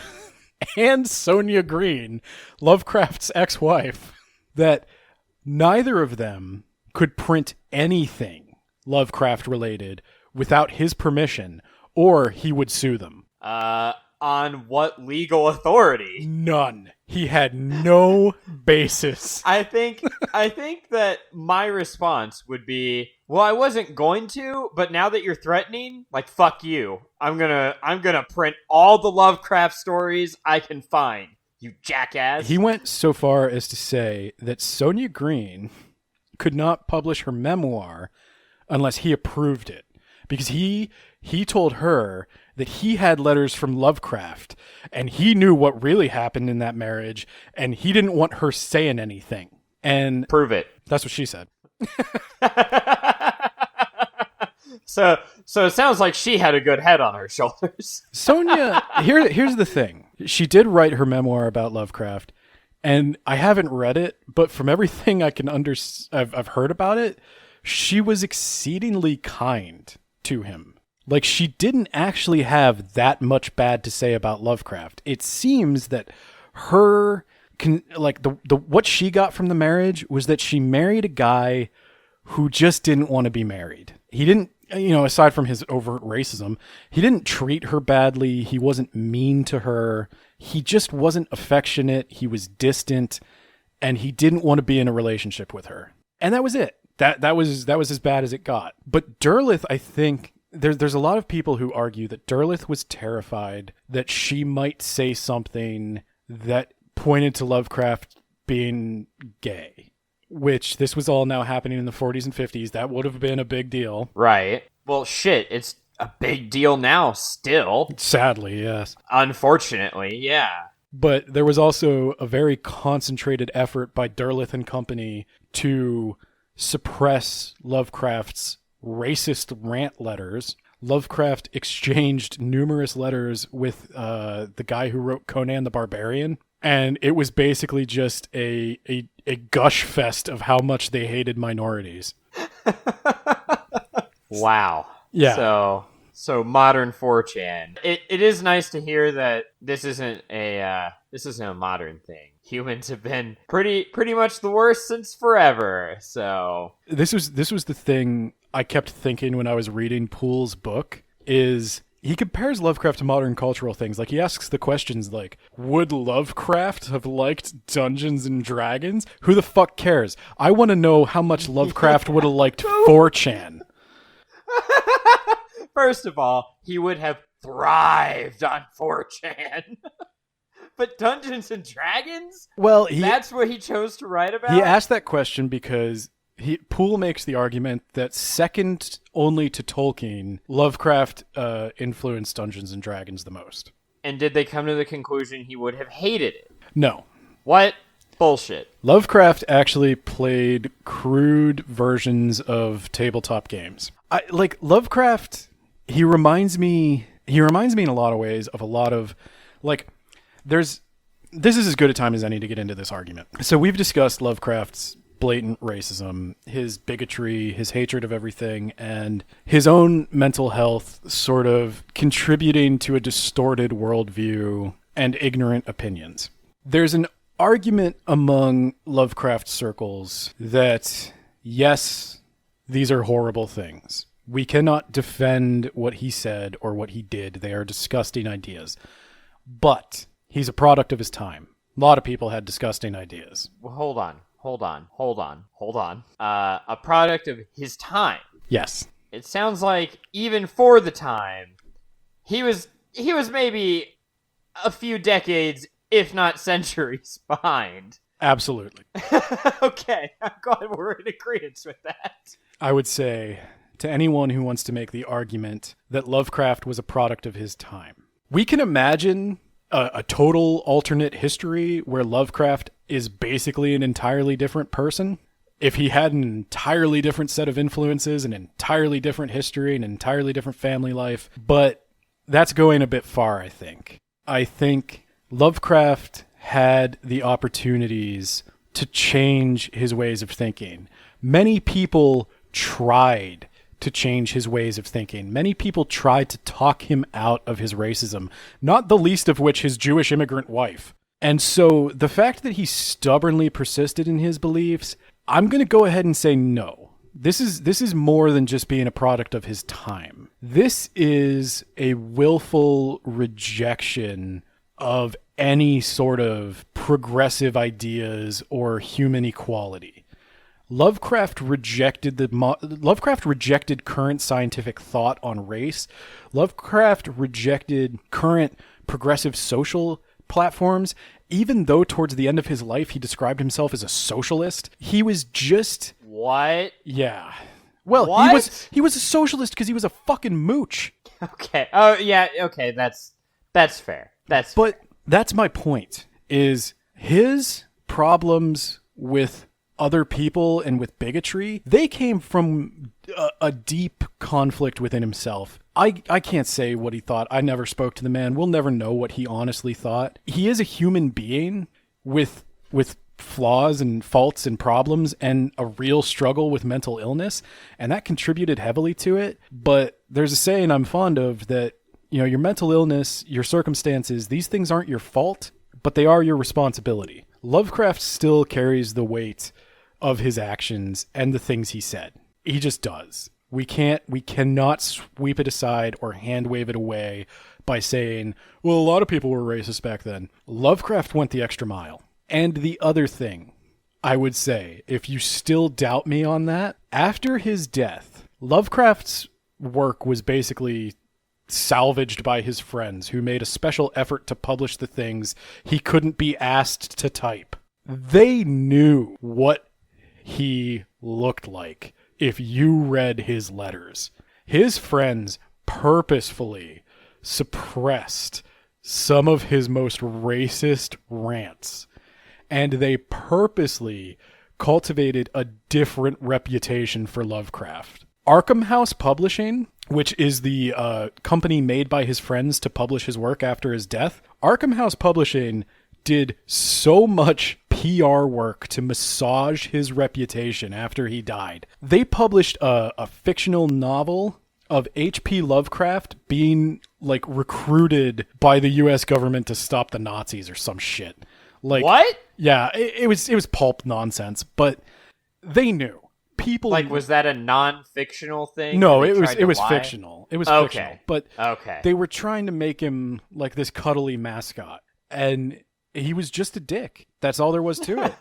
and Sonia Green, Lovecraft's ex-wife, that neither of them could print anything Lovecraft-related without his permission, or he would sue them. On what legal authority? None. He had no basis. I think that my response would be, well, I wasn't going to, but now that you're threatening, like, fuck you. I'm gonna print all the Lovecraft stories I can find, you jackass. He went so far as to say that Sonia Green could not publish her memoir unless he approved it, because he told her that he had letters from Lovecraft and he knew what really happened in that marriage and he didn't want her saying anything. And prove it. That's what she said. So it sounds like she had a good head on her shoulders. Sonia, here's the thing. She did write her memoir about Lovecraft, and I haven't read it, but from everything I can I've heard about it, she was exceedingly kind to him. Like, she didn't actually have that much bad to say about Lovecraft. It seems that her, what she got from the marriage was that she married a guy who just didn't want to be married. He didn't, aside from his overt racism, he didn't treat her badly. He wasn't mean to her. He just wasn't affectionate. He was distant, and he didn't want to be in a relationship with her. And that was it. That was as bad as it got. But Derleth, I think, there's a lot of people who argue that Derleth was terrified that she might say something that pointed to Lovecraft being gay, which this was all now happening in the 40s and 50s. That would have been a big deal. Right. Well, shit, it's a big deal now still. Sadly, yes. Unfortunately, yeah. But there was also a very concentrated effort by Derleth and company to suppress Lovecraft's racist rant letters. Lovecraft exchanged numerous letters with the guy who wrote Conan the Barbarian, and it was basically just a gush fest of how much they hated minorities. Wow. Yeah. So modern 4chan. It is nice to hear that this isn't a modern thing. Humans have been pretty much the worst since forever. So this was the thing I kept thinking when I was reading Poole's book, is he compares Lovecraft to modern cultural things. Like, he asks the questions like, would Lovecraft have liked Dungeons and Dragons? Who the fuck cares? I want to know how much Lovecraft would have liked 4chan. First of all, he would have thrived on 4chan. But Dungeons and Dragons? Well, that's what he chose to write about? He asked that question because Poole makes the argument that second only to Tolkien, Lovecraft influenced Dungeons and Dragons the most. And did they come to the conclusion he would have hated it? No. What? Bullshit. Lovecraft actually played crude versions of tabletop games. Lovecraft, he reminds me in a lot of ways of a lot of, this is as good a time as any to get into this argument. So we've discussed Lovecraft's blatant racism, his bigotry, his hatred of everything, and his own mental health sort of contributing to a distorted worldview and ignorant opinions. There's an argument among Lovecraft circles that, yes, these are horrible things. We cannot defend what he said or what he did. They are disgusting ideas. But he's a product of his time. A lot of people had disgusting ideas. Well, hold on. A product of his time. Yes. It sounds like even for the time, he was maybe a few decades, if not centuries, behind. Absolutely. Okay, I'm glad we're in agreement with that. I would say to anyone who wants to make the argument that Lovecraft was a product of his time, we can imagine a total alternate history where Lovecraft is basically an entirely different person. If he had an entirely different set of influences, an entirely different history, an entirely different family life. But that's going a bit far, I think. I think Lovecraft had the opportunities to change his ways of thinking. Many people tried to change his ways of thinking. Many people tried to talk him out of his racism, not the least of which his Jewish immigrant wife. And so the fact that he stubbornly persisted in his beliefs, I'm going to go ahead and say no. This is more than just being a product of his time. This is a willful rejection of any sort of progressive ideas or human equality. Lovecraft rejected current scientific thought on race. Lovecraft rejected current progressive social platforms. Even though towards the end of his life he described himself as a socialist, he was just... What? Yeah. Well, what? he was a socialist because he was a fucking mooch. Okay. Oh, yeah, okay, that's fair. But that's my point, is his problems with other people and with bigotry, they came from a deep conflict within himself. I can't say what he thought. I never spoke to the man. We'll never know what he honestly thought. He is a human being with flaws and faults and problems and a real struggle with mental illness, and that contributed heavily to it. But there's a saying I'm fond of that, you know, your mental illness, your circumstances, these things aren't your fault, but they are your responsibility. Lovecraft still carries the weight of his actions and the things he said. He just does. We cannot sweep it aside or hand wave it away by saying, well, a lot of people were racist back then. Lovecraft went the extra mile. And the other thing, I would say, if you still doubt me on that, after his death, Lovecraft's work was basically salvaged by his friends who made a special effort to publish the things he couldn't be asked to type. They knew what he looked like if you read his letters. His friends purposefully suppressed some of his most racist rants, and they purposely cultivated a different reputation for Lovecraft. Arkham House Publishing, which is the company made by his friends to publish his work after his death, Arkham House Publishing did so much PR work to massage his reputation after he died. They published a fictional novel of H.P. Lovecraft being, like, recruited by the U.S. government to stop the Nazis or some shit. Like, what? Yeah, it was pulp nonsense, but they knew. People, like, was that a non-fictional thing? No, it was fictional. It was okay. Fictional. But they were trying to make him like this cuddly mascot, and he was just a dick. That's all there was to it.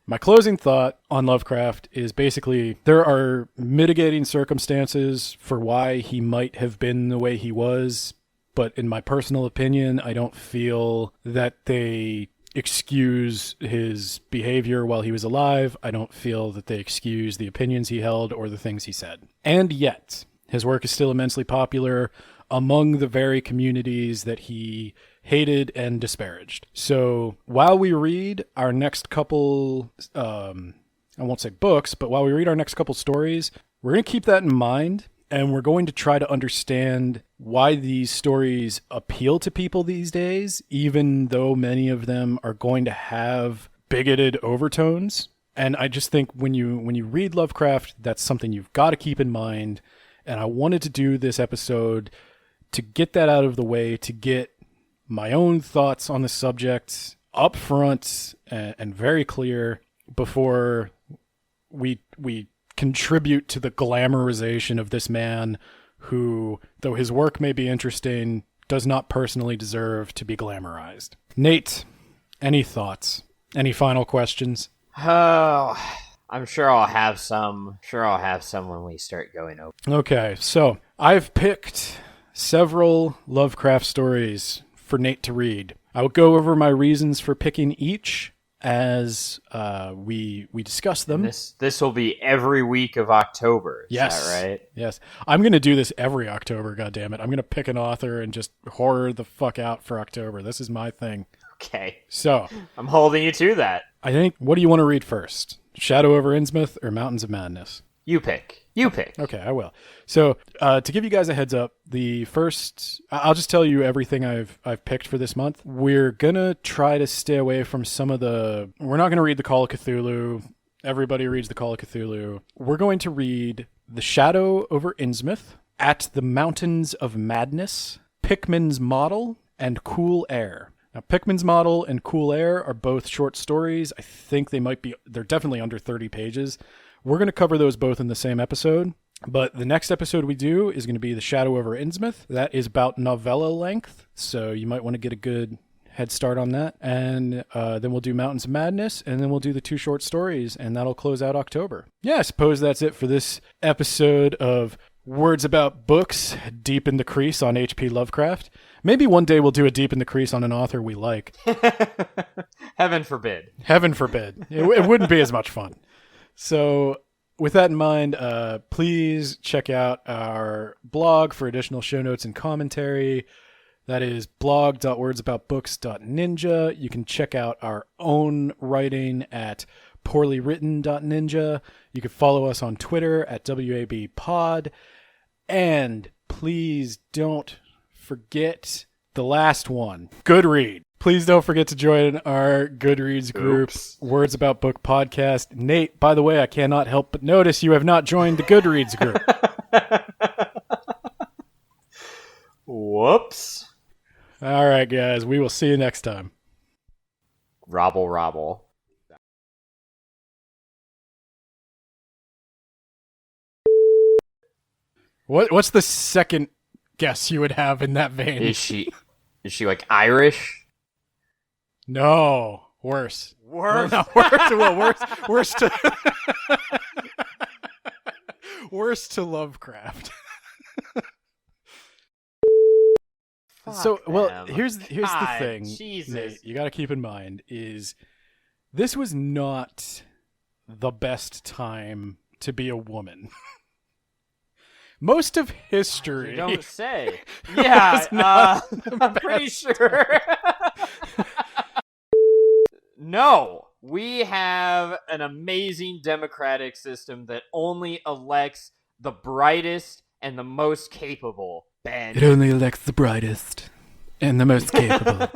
My closing thought on Lovecraft is basically there are mitigating circumstances for why he might have been the way he was, but in my personal opinion, I don't feel that they excuse his behavior while he was alive. I don't feel that they excuse the opinions he held or the things he said. And yet, his work is still immensely popular among the very communities that he hated and disparaged. So while we read our next couple, I won't say books, but while we read our next couple stories, we're going to keep that in mind. And we're going to try to understand why these stories appeal to people these days, even though many of them are going to have bigoted overtones. And I just think when you read Lovecraft, that's something you've got to keep in mind. And I wanted to do this episode to get that out of the way, to get my own thoughts on the subject up front and very clear before we contribute to the glamorization of this man who, though his work may be interesting, does not personally deserve to be glamorized. Nate, any thoughts? Any final questions? Oh, I'm sure I'll have some. When we start going over. Okay, so I've picked several Lovecraft stories for Nate to read. I will go over my reasons for picking each as we discuss them. This will be every week of October. Is that right? Yes. I'm going to do this every October, goddammit. I'm going to pick an author and just horror the fuck out for October. This is my thing. Okay. So I'm holding you to that. I think, what do you want to read first? Shadow over Innsmouth or Mountains of Madness? You pick. Okay, I will. So, to give you guys a heads up, the first... I'll just tell you everything I've picked for this month. We're going to try to stay away from some of the... We're not going to read the Call of Cthulhu. Everybody reads the Call of Cthulhu. We're going to read The Shadow over Innsmouth, At the Mountains of Madness, Pickman's Model, and Cool Air. Now, Pickman's Model and Cool Air are both short stories. I think they're definitely under 30 pages. We're going to cover those both in the same episode. But the next episode we do is going to be The Shadow over Innsmouth. That is about novella length, so you might want to get a good head start on that. And then we'll do Mountains of Madness, and then we'll do the 2 short stories, and that'll close out October. Yeah, I suppose that's it for this episode of Words About Books, Deep in the Crease on H.P. Lovecraft. Maybe one day we'll do a Deep in the Crease on an author we like. Heaven forbid. Heaven forbid. It wouldn't be as much fun. So with that in mind, please check out our blog for additional show notes and commentary. That is blog.wordsaboutbooks.ninja. You can check out our own writing at poorlywritten.ninja. You can follow us on Twitter at WABpod. And please don't forget the last one, Goodread. Please don't forget to join our Goodreads group, Words About Book Podcast. Nate, by the way, I cannot help but notice you have not joined the Goodreads group. Whoops. All right, guys. We will see you next time. Robble, robble. What's the second guess you would have in that vein? Is she like Irish? No, worse. Worse. No, worse. Well, worse to worse to Lovecraft. So, well, here's the thing. Jesus. Nate, you got to keep in mind is this was not the best time to be a woman. Most of history. You don't say. Yeah, I'm pretty sure. No, we have an amazing democratic system that only elects the brightest and the most capable. Ben. It only elects the brightest and the most capable.